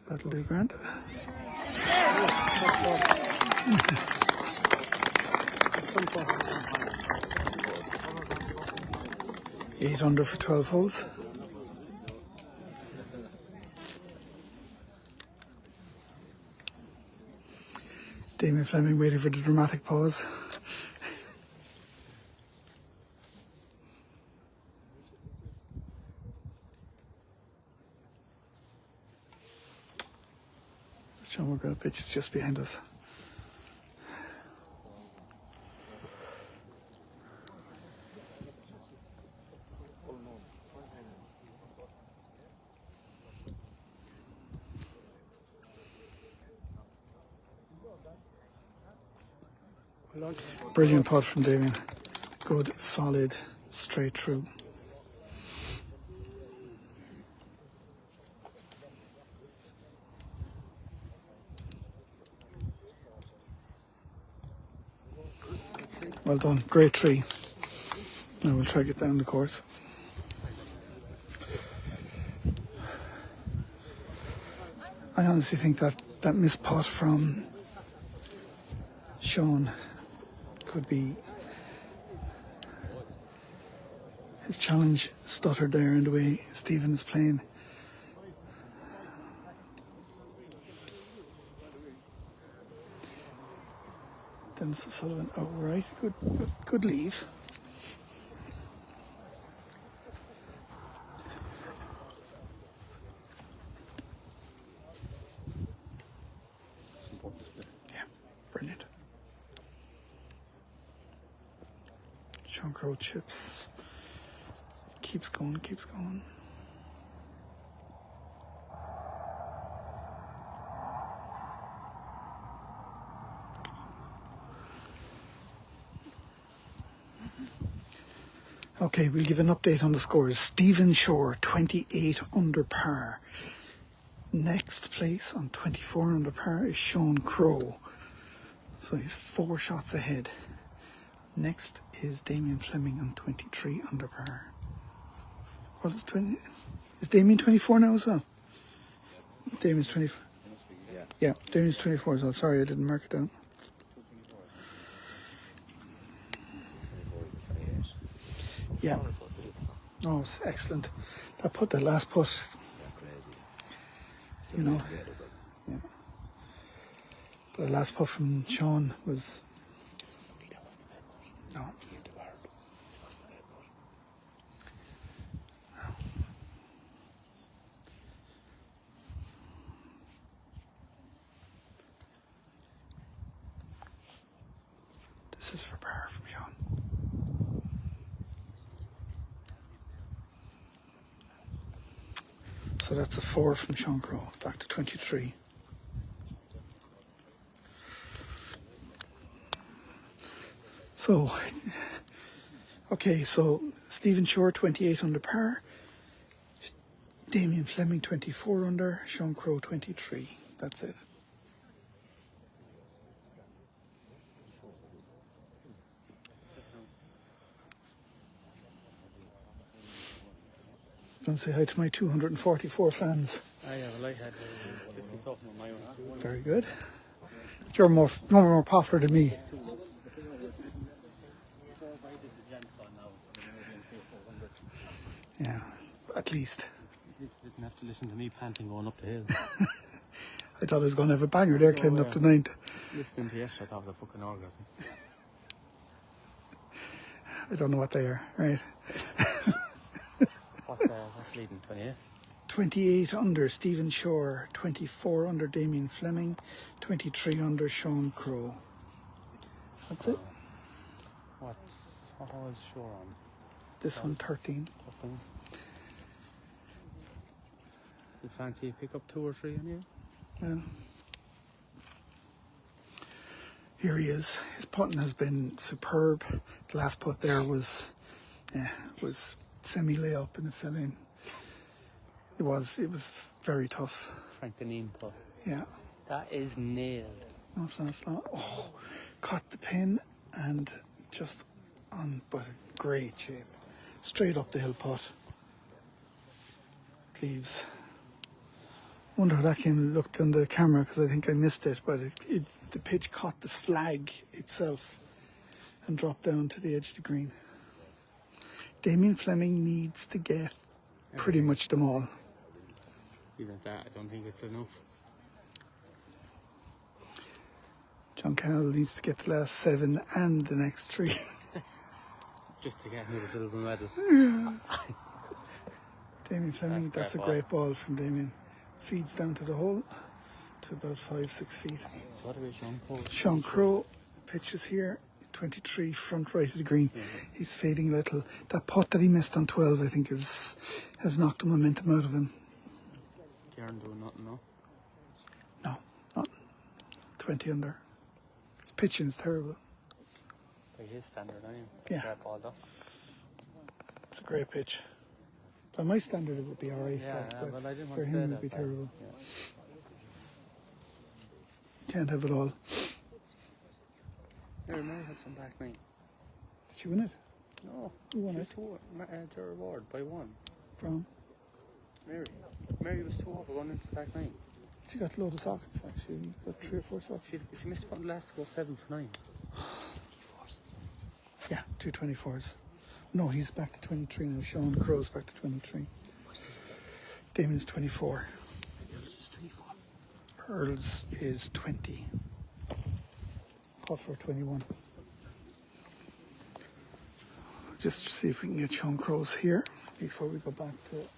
That'll do grand. Some fun. 8 under for 12 holes. Damien Fleming waiting for the dramatic pause. Sean McGrath pitch is just behind us. Brilliant putt from Damien. Good, solid, straight through. Well done, great tree. Now we'll try to get down the course. I honestly think that missed putt from Sean could be his challenge stuttered there in the way Stephen is playing. Dennis Sullivan outright. Good leave. Yeah, brilliant. Sean Crow chips. Keeps going, keeps going. Okay, we'll give an update on the scores. Stephen Shore, 28 under par. Next place on 24 under par is Sean Crow. So he's 4 shots ahead. Next is Damien Fleming on 23 under par. What is 20? Is Damien 24 now as well? Damien's 24. Yeah, Damien's 24 as well. Sorry, I didn't mark it down. Yeah. Oh, it's excellent. That last putt. You know. Yeah. The last putt from Sean was. No. This is for par from Sean. So that's a 4 from Sean Crow, back to 23. So, okay, so Stephen Shore 28 under par, Damien Fleming 24 under, Sean Crow 23. That's it. Don't say hi to my 244 fans. Very good. You're more popular than me. Yeah, at least. You didn't have to listen to me panting going up the hills. I thought I was going to have a banger there climbing up the 9th. Listening to yesterday, I thought it was a fucking organ. I don't know what they are, right? What's leading? 28? 28 under Stephen Shore, 24 under Damien Fleming, 23 under Sean Crow. That's it. What hole is Shore on? This one 13. You fancy pick up 2 or 3 on you? Well, here he is. His putting has been superb. The last putt there was semi-layup and it fell in. It was very tough. Frank Deneen putt. Yeah. That is nailed. No, it's not. Oh, caught the pin and just on, but great shape. Straight up the hill putt. It leaves Wonder how that looked on the camera because I think I missed it, but the pitch caught the flag itself and dropped down to the edge of the green. Damien Fleming needs to get pretty much them all. Even that, I don't think it's enough. John Cannell needs to get the last 7 and the next 3. Just to get another silver medal. Damien Fleming, that's a great ball from Damien. Feeds down to the hole to about 5-6 feet. So what about Sean Crowe? Sean Crowe pitches here, 23, front right of the green. He's fading a little. That putt that he missed on 12, I think, has knocked the momentum out of him. Kieran doing nothing, no? No, nothing. 20 under. His pitching is terrible. By his standard, I mean. Yeah. Great ball, though. It's a great pitch. By my standard, it would be alright, but I didn't want for to him, say it would that, be but, terrible. yeah. Can't have it all. Mary had some back 9. Did she win it? No. Who won it? Her award by 1. From? Mary. Mary was 2 over going into back 9. She got a load of sockets, actually. You got 3 or 4 sockets. She missed one last to go 7 for 9. Yeah, 2 24s. No, he's back to 23 now. Sean Crowe's back to 23. Damien's 24. Earls is 24. Earls is 20. Putt for 21. Just see if we can get Sean Crowe's here before we go back to it.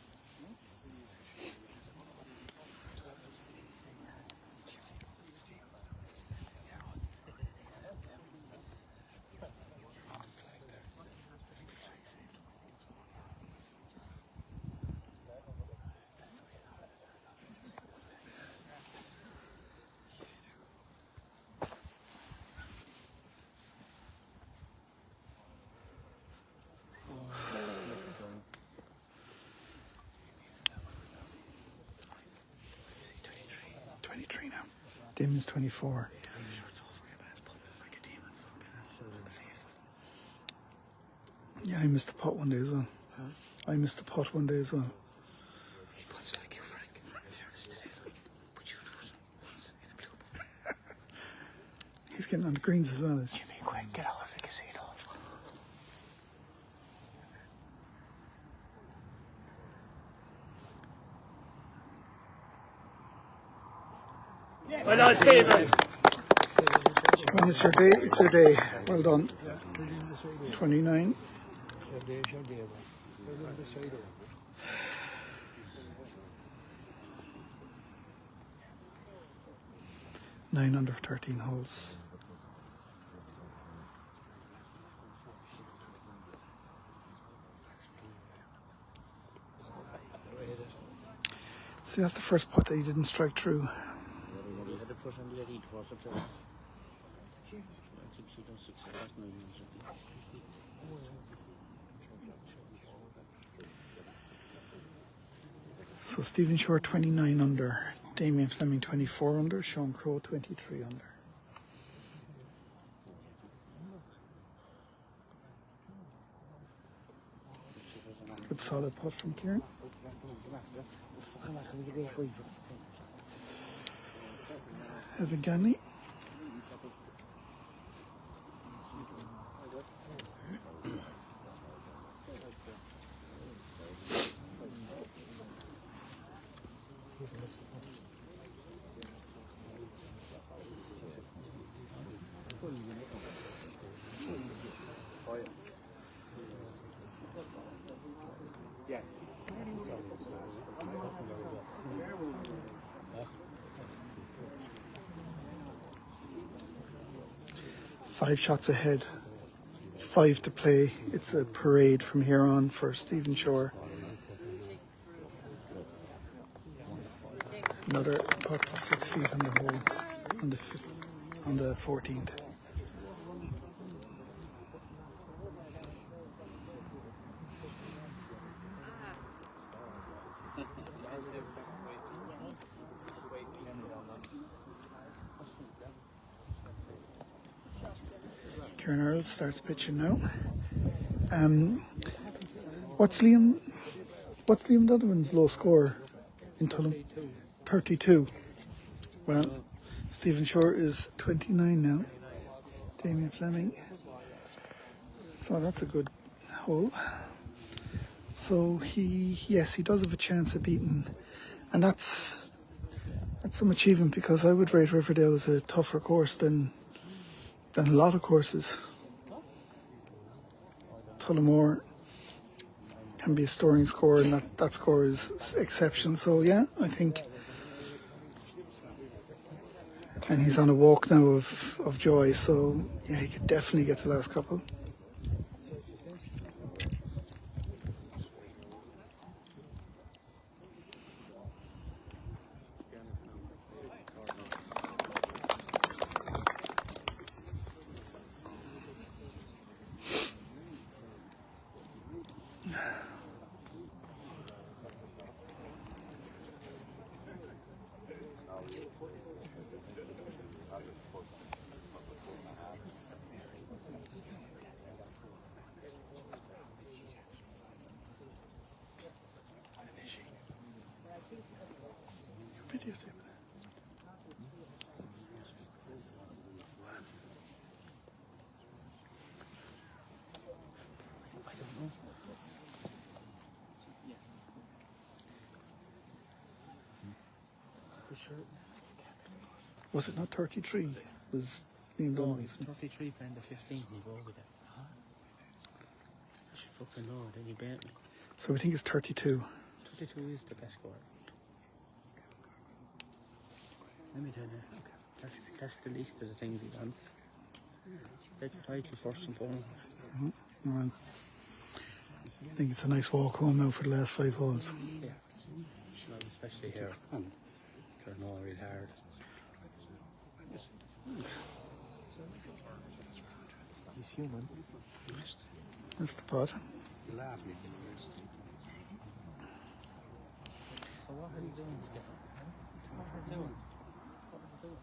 Damien's 24. Yeah, I missed the putt one day as well. Huh? I missed the putt one day as well. He puts like you, Frank. But you do once in a blue ball. He's getting on the greens as well. Jimmy, quick, get out of the casino. Well done, Stephen. When it's your day, it's your day. Well done. 29. 9 under 13 holes. See, that's the first putt that he didn't strike through. So Stephen Shore 29 under, Damien Fleming 24 under, Sean Crowe 23 under. Good solid putt from Kieran. Evan Ganley. Five shots ahead, 5 to play. It's a parade from here on for Stephen Shore. Another putt to 6 feet on the hole on the 14th. Kieran Earls starts pitching now. What's Liam Donovan's low score in Tullam? 32. Well, Stephen Shore is 29 now. Damien Fleming. So that's a good hole. So he does have a chance of beating, and that's some achievement, because I would rate Riverdale as a tougher course than a lot of courses. Tullamore can be a storing score, and that score is exceptional. So yeah, I think, and he's on a walk now of joy. So yeah, he could definitely get the last couple. Videotape. Was it not 33? Was Liam No, Dunn? he's 33 playing the 15th. He's over there. I should fucking know. Then he beat me. So we think it's 32. 32 is the best score. Let me tell you. That's the least of the things he wants. Get the title first and foremost. Well, I think it's a nice walk home now for the last 5 holes. Yeah. Well, especially here. They're not real hard. He's human. That's the putt. You laugh me for the rest. So what are you doing, Skipper? What are you doing? What are you doing?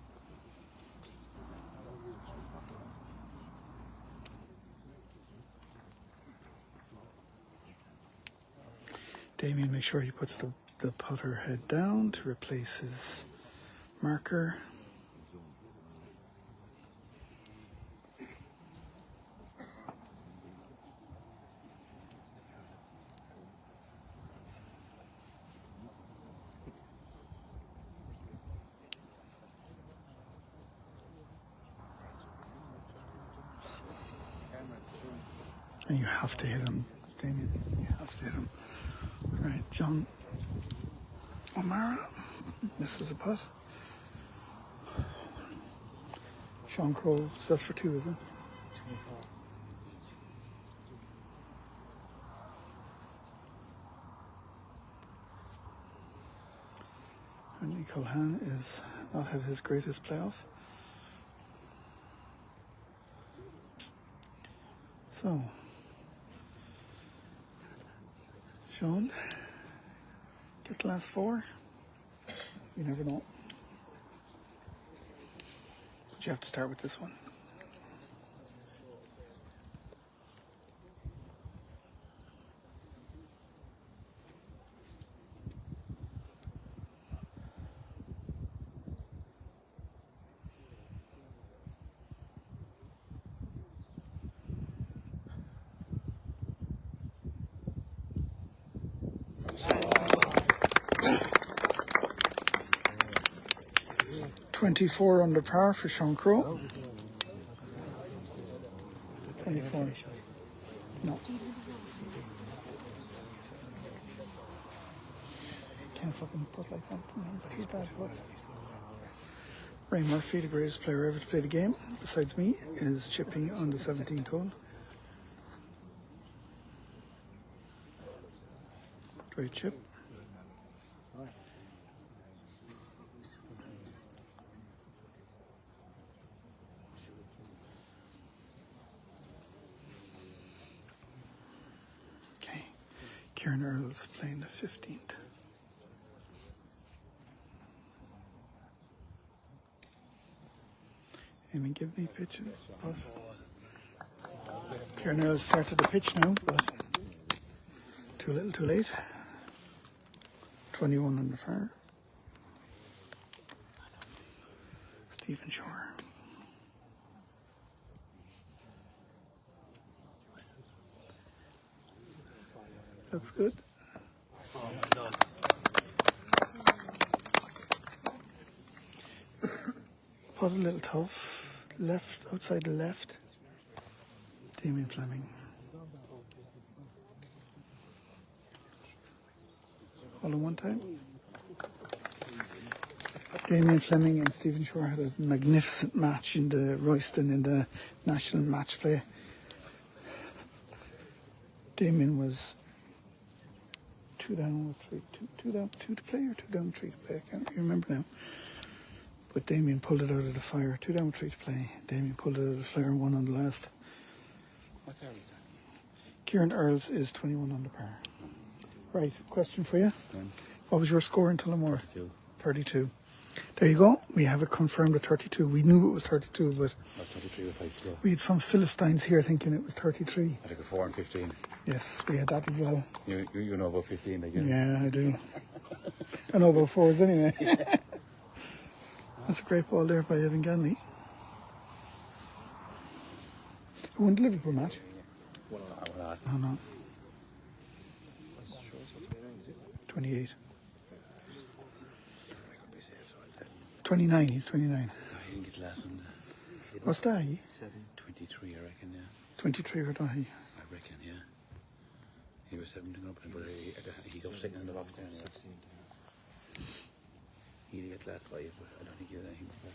Damien, make sure he puts the putter head down to replace his marker. And you have to hit him, Damien. You have to hit him. Right, John O'Mara misses a putt. Sean Crowe sets for 2, is it? 24. And Colhan is not had his greatest playoff. So, Sean, get the last 4. You never know. But you have to start with this one. $24 under par for Sean Crowe. 24. No. Can't fucking put like that. No, it's too bad. Ray Murphy, the greatest player ever to play the game, besides me, is chipping on the 17th hole. Great chip. Okay, Kieran Earls playing the 15th. Amy, give me pitches. Pause. Kieran Earls started the pitch now, but too little, too late. 21 under par. Stephen Shore. Looks good. Putt a little tough. Left, outside the left. Damien Fleming. All in one time. Damien Fleming and Stephen Shore had a magnificent match in the Royston in the national match play. Damien was 2 down with 2 down, 2 to play or 2 down, 3 to play. I can't remember now. But Damien pulled it out of the fire. 2 down, 3 to play. Damien pulled it out of the fire, 1 on the last. What's Earls? Kieran Earls is 21 under par. Right, question for you. When? What was your score in Tullamore? 32. 32. There you go. We have it confirmed at 32. We knew it was 32, but Or 33 with 32. we had some Philistines here thinking it was 33. I think a 4 and 15. Yes, we had that as well. You know about 15 again. Yeah, I do. I know about 4s anyway. That's a great ball there by Evan Ganley. Who won the Liverpool match? Well, No, no. 28. 29, he's 29. I didn't get last on What's that? 23, I reckon, yeah. 23 for Dahi. I reckon, yeah. He was 17 up, but he's up second in the box there. 16. He did get last 5, but I don't think he had anything before.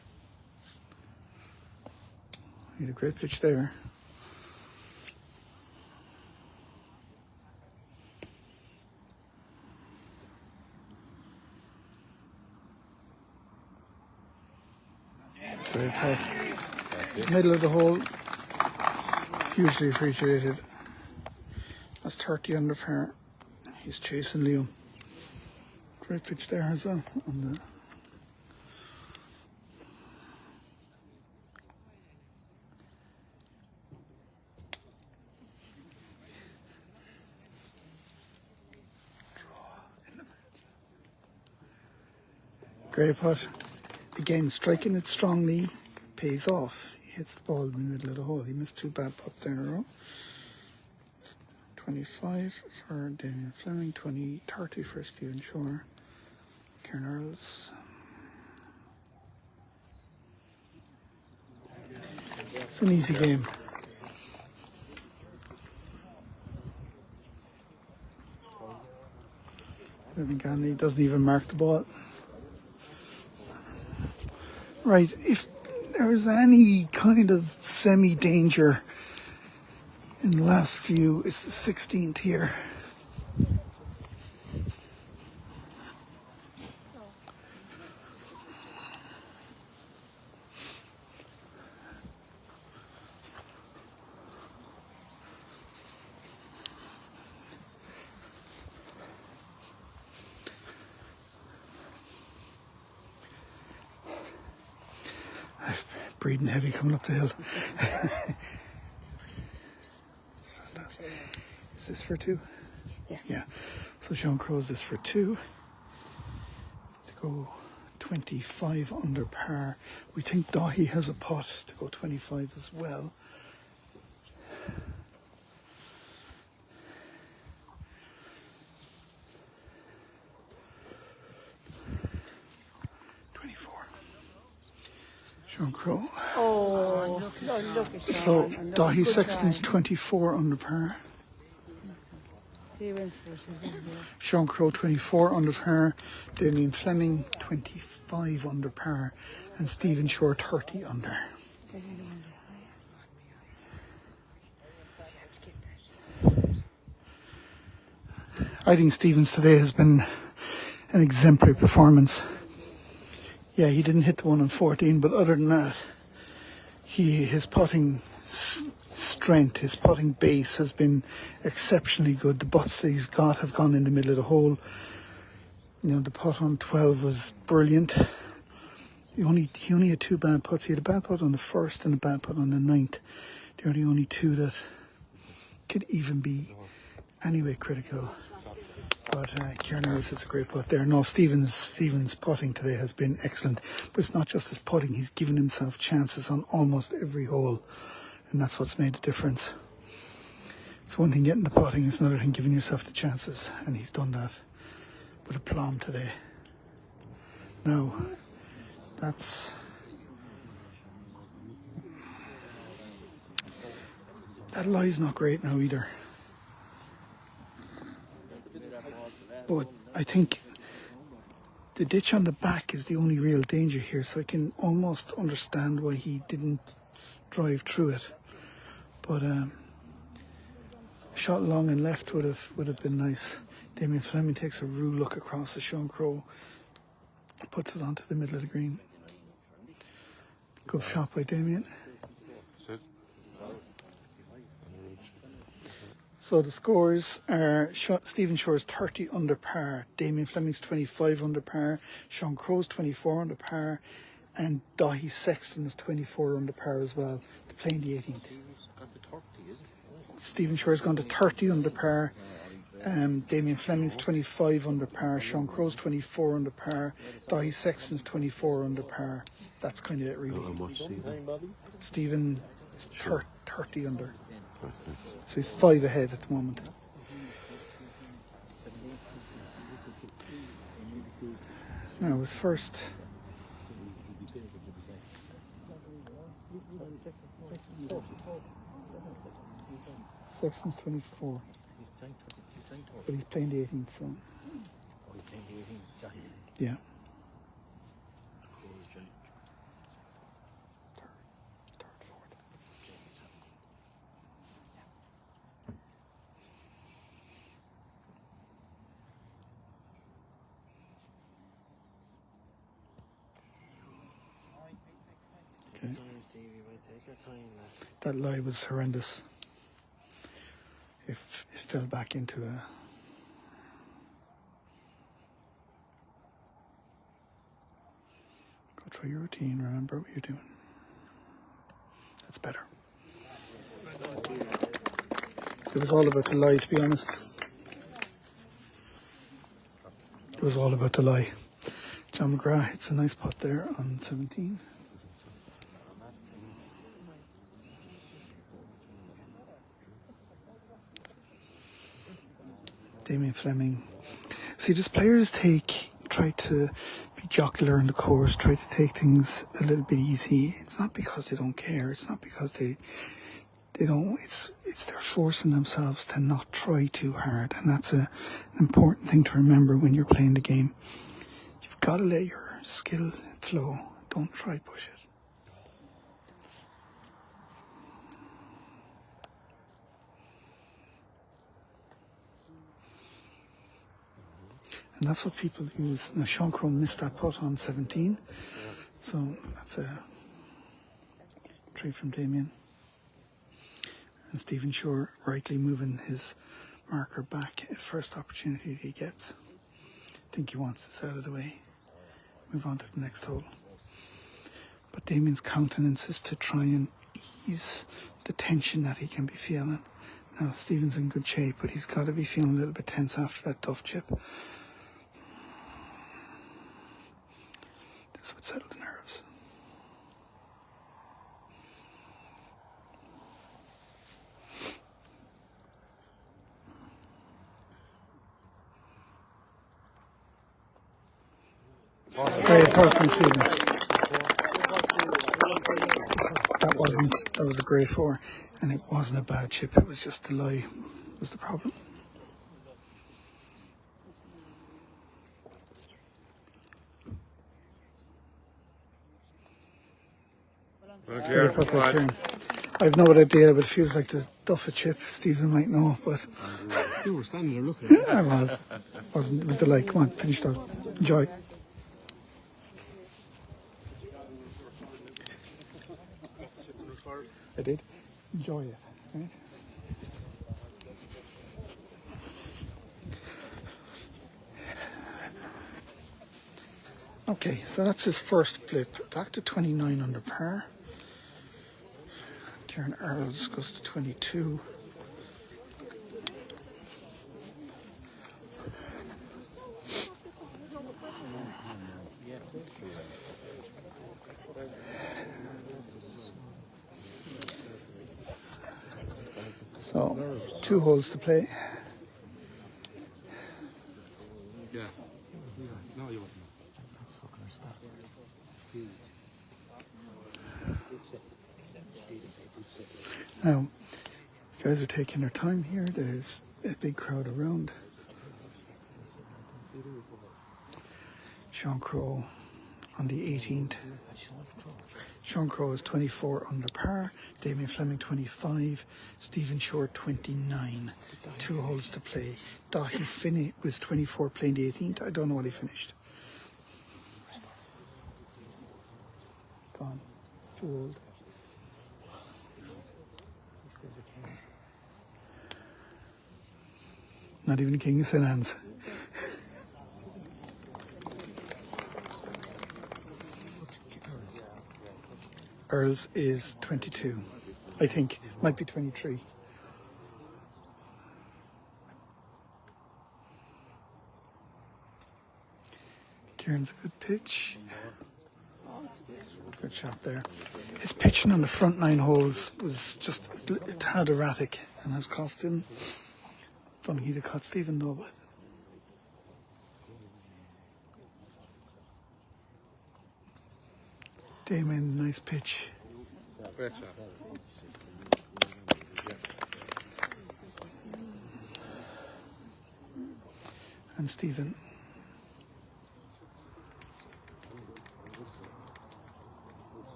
He had a great pitch there. Very tough. Middle of the hole. Hugely appreciated. That's 30 under par. He's chasing Liam. Great pitch there as well. On the great putt. Again, striking it strongly pays off. He hits the ball in the middle of the hole. He missed 2 bad putts there in a row. 25 for Damien Fleming, 30 for Stephen Shore. Kieran Earls. It's an easy game. Evan Ganley doesn't even mark the ball. Right, if there was any kind of semi-danger in the last few, it's the 16th here. Breathing heavy coming up the hill. Is this for 2? Yeah. So Sean Crow's this for 2. To go 25 under par. We think Dahi has a putt to go 25 as well. Sean Crow. Oh, look at So Sean. Dahi Sexton's 24 under par. He went for it, didn't he? Sean Crow 24 under par. Damien Fleming 25 under par. And Stephen Shore 30 under. I think Stevens today has been an exemplary performance. Yeah, he didn't hit the one on 14, but other than that, his putting strength, his putting base has been exceptionally good. The butts that he's got have gone in the middle of the hole. You know, the putt on 12 was brilliant. He only had 2 bad putts. He had a bad putt on the first and a bad putt on the 9th. They're the only 2 that could even be anyway critical. But Kieran Earls hits a great putt there. No, Stephen's putting today has been excellent. But it's not just his putting, he's given himself chances on almost every hole. And that's what's made the difference. It's one thing getting the putting, it's another thing giving yourself the chances. And he's done that with aplomb today. Now, that lie's not great now either. But I think the ditch on the back is the only real danger here, so I can almost understand why he didn't drive through it. But shot long and left would have been nice. Damien Fleming takes a rue look across the Sean Crow, puts it onto the middle of the green. Good shot by Damien. So the scores are Stephen Shore's 30 under par, Damien Fleming's 25 under par, Sean Crow's 24 under par, and Dahi Sexton's 24 under par as well, to play in the 18th. Stephen Shore's gone to 30 under par, Damien Fleming's 25 under par, Sean Crow's 24 under par, Dahi Sexton's 24 under par. That's kind of it really. Stephen is 30 under. So he's 5 ahead at the moment. Now his first. Sexton's 24. But he's playing the 18th, so. Yeah. Okay. That lie was horrendous. It fell back into a... Go through your routine, remember what you're doing. That's better. It was all about the lie, to be honest. It was all about the lie. John McGrath hits a nice putt there on 17. Damien Fleming. See, just players try to be jocular in the course, try to take things a little bit easy. It's not because they don't care. It's not because they don't. It's they're forcing themselves to not try too hard, and that's an important thing to remember when you're playing the game. You've got to let your skill flow. Don't try push it. And that's what people use. Now, Sean Crow missed that putt on 17. So that's a trade from Damien. And Stephen Shore rightly moving his marker back at first opportunity he gets. I think he wants this out of the way. Move on to the next hole. But Damien's countenance is to try and ease the tension that he can be feeling. Now, Stephen's in good shape, but he's got to be feeling a little bit tense after that tough chip. This would settle the nerves. Great apart from Stephen. That was a great 4, and it wasn't a bad chip. It was just the lie was the problem. Great putt by Kieran. I've no idea, but it feels like the Duffer chip. Stephen might know, but You were standing there looking at it. I was. It was the lie. Come on, finish out. Enjoy. I did. Enjoy it, right? Okay, so that's his first flip. Back to 29 under par. Kieran Earls goes to 22. So 2 holes to play. Yeah. No, you won't. Now, you guys are taking their time here. There's a big crowd around. Sean Crowe on the 18th. Sean Crowe is 24 under par. Damien Fleming 25. Stephen Shore 29. 2 holes to play. Dahi was 24 playing the 18th. I don't know what he finished. Gone. Too old. Not even the King of St. Anne's. Earls is 22. I think. Might be 23. Kieran's a good pitch. Good shot there. His pitching on the front 9 holes was just a tad erratic and has cost him. Don't think he'd have caught Stephen though, but Damien, nice pitch. Great shot. And Stephen.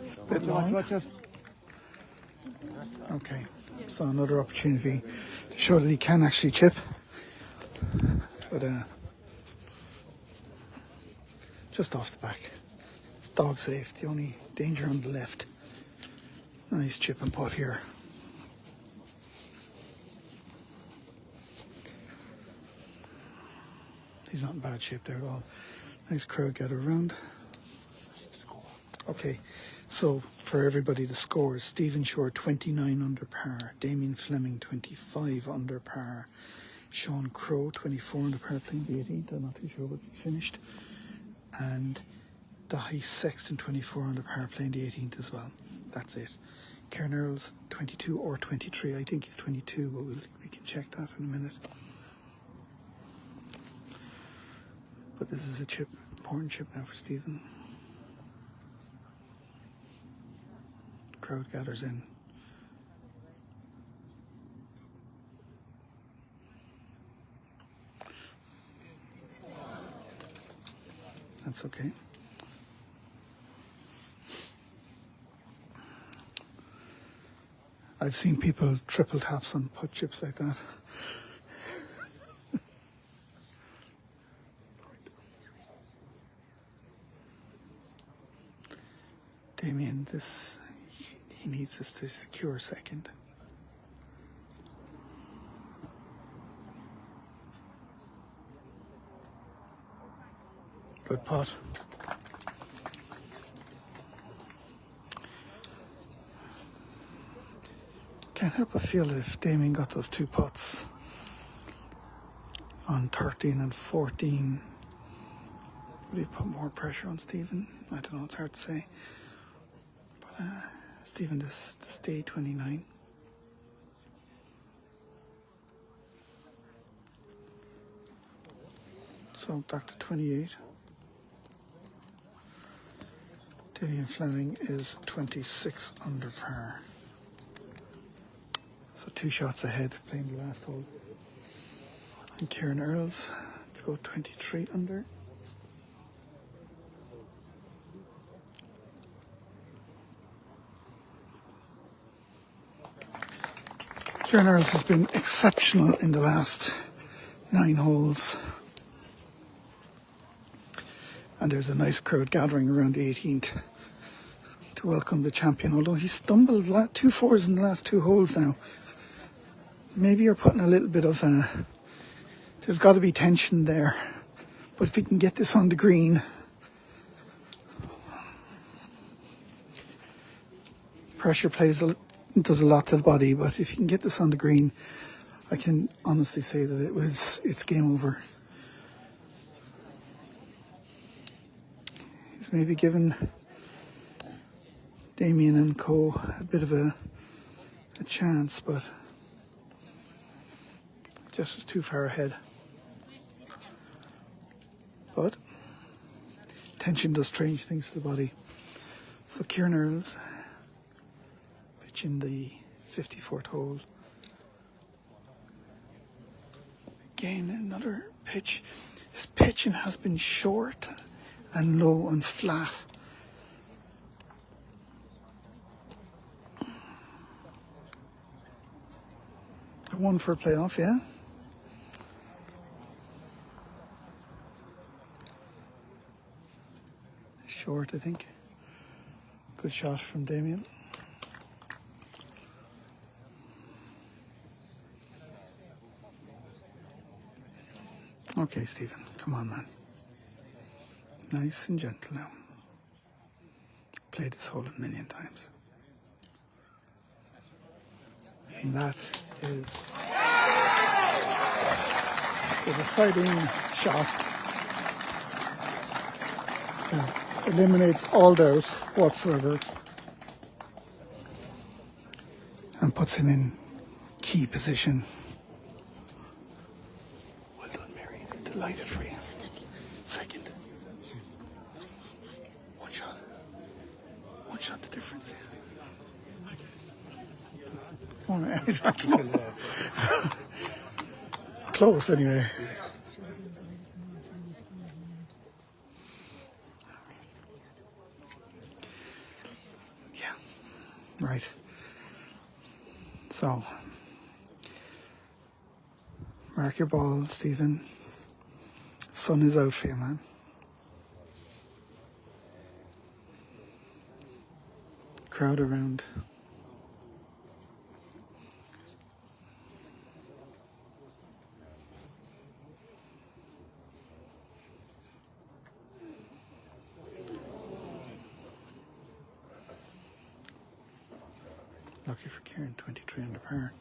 It's a bit long. Okay, so another opportunity to show that he can actually chip. But just off the back. It's dog safe, the only danger on the left. Nice chip and putt here. He's not in bad shape there at all. Nice crowd gather around. Okay, so for everybody the scores: Stephen Shore 29 under par, Damien Fleming 25 under par, Sean Crowe 24 under par playing the 18th, I'm not too sure what he finished, and Dahi Sexton 24 under par playing the 18th as well. That's it. Kieran Earls 22 or 23, I think he's 22, but we can check that in a minute. But this is a chip, important chip now for Stephen. Crowd gathers in. That's okay. I've seen people triple taps on putt chips like that. Damien, he needs this to secure second. Good putt. Can't help but feel if Damien got those 2 putts on 13 and 14, would he put more pressure on Stephen? I don't know, it's hard to say. But Stephen to stay 29. So back to 28. Damien Fleming is 26 under par. So 2 shots ahead playing the last hole. And Kieran Earls to go 23 under. Kieran Earls has been exceptional in the last 9 holes. And there's a nice crowd gathering around the 18th to welcome the champion, although he stumbled 2 fours in the last 2 holes now. Maybe you're putting a little bit of there's got to be tension there, but if he can get this on the green, pressure does a lot to the body, but if you can get this on the green, I can honestly say that it's game over. He's maybe given Damien and co a bit of a chance, but just was too far ahead. But tension does strange things to the body. So Kieran Earls pitching the 54th hole. Again, another pitch. His pitching has been short and low and flat. One for a playoff, yeah. Short, I think. Good shot from Damien. Okay, Stephen, come on, man. Nice and gentle now. Played this hole a million times. And that is the deciding shot. Eliminates all doubt whatsoever and puts him in key position. Well done, Mary. Delighted for you. Second. One shot. One shot the difference. All right, I don't know. Close anyway. Yeah, right. So, mark your ball, Stephen. Sun is out for you, man. Crowd around. Lucky for Kieran, 23 under par.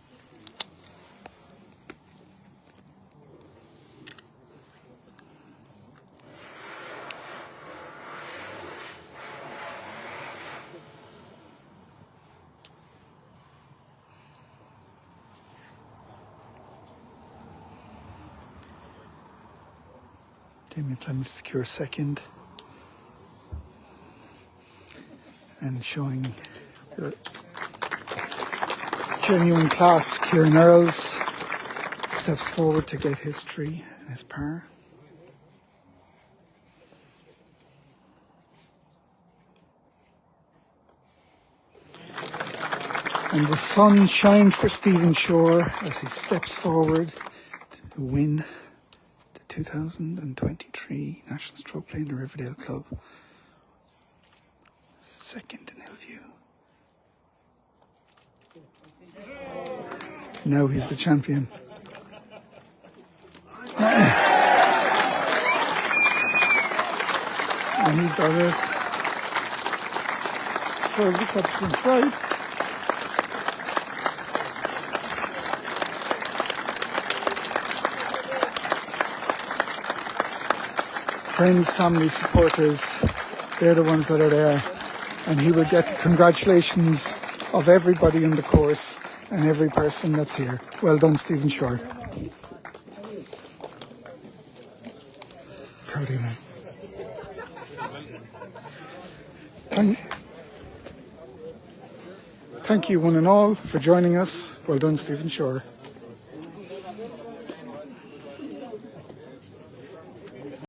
Damien Fleming to secure second. And showing genuine class, Kieran Earls steps forward to get his tree and his par. And the sun shined for Stephen Shore as he steps forward to win the 2023 National Strokeplay in the Riverdale Club. Second in Hillview. Now he's the champion. And he got it. Throws the cup to the side. Friends, family, supporters, they're the ones that are there. And he will get the congratulations of everybody in the course and every person that's here. Well done, Stephen Shore. Proud of you, man. Thank you, one and all, for joining us. Well done, Stephen Shore.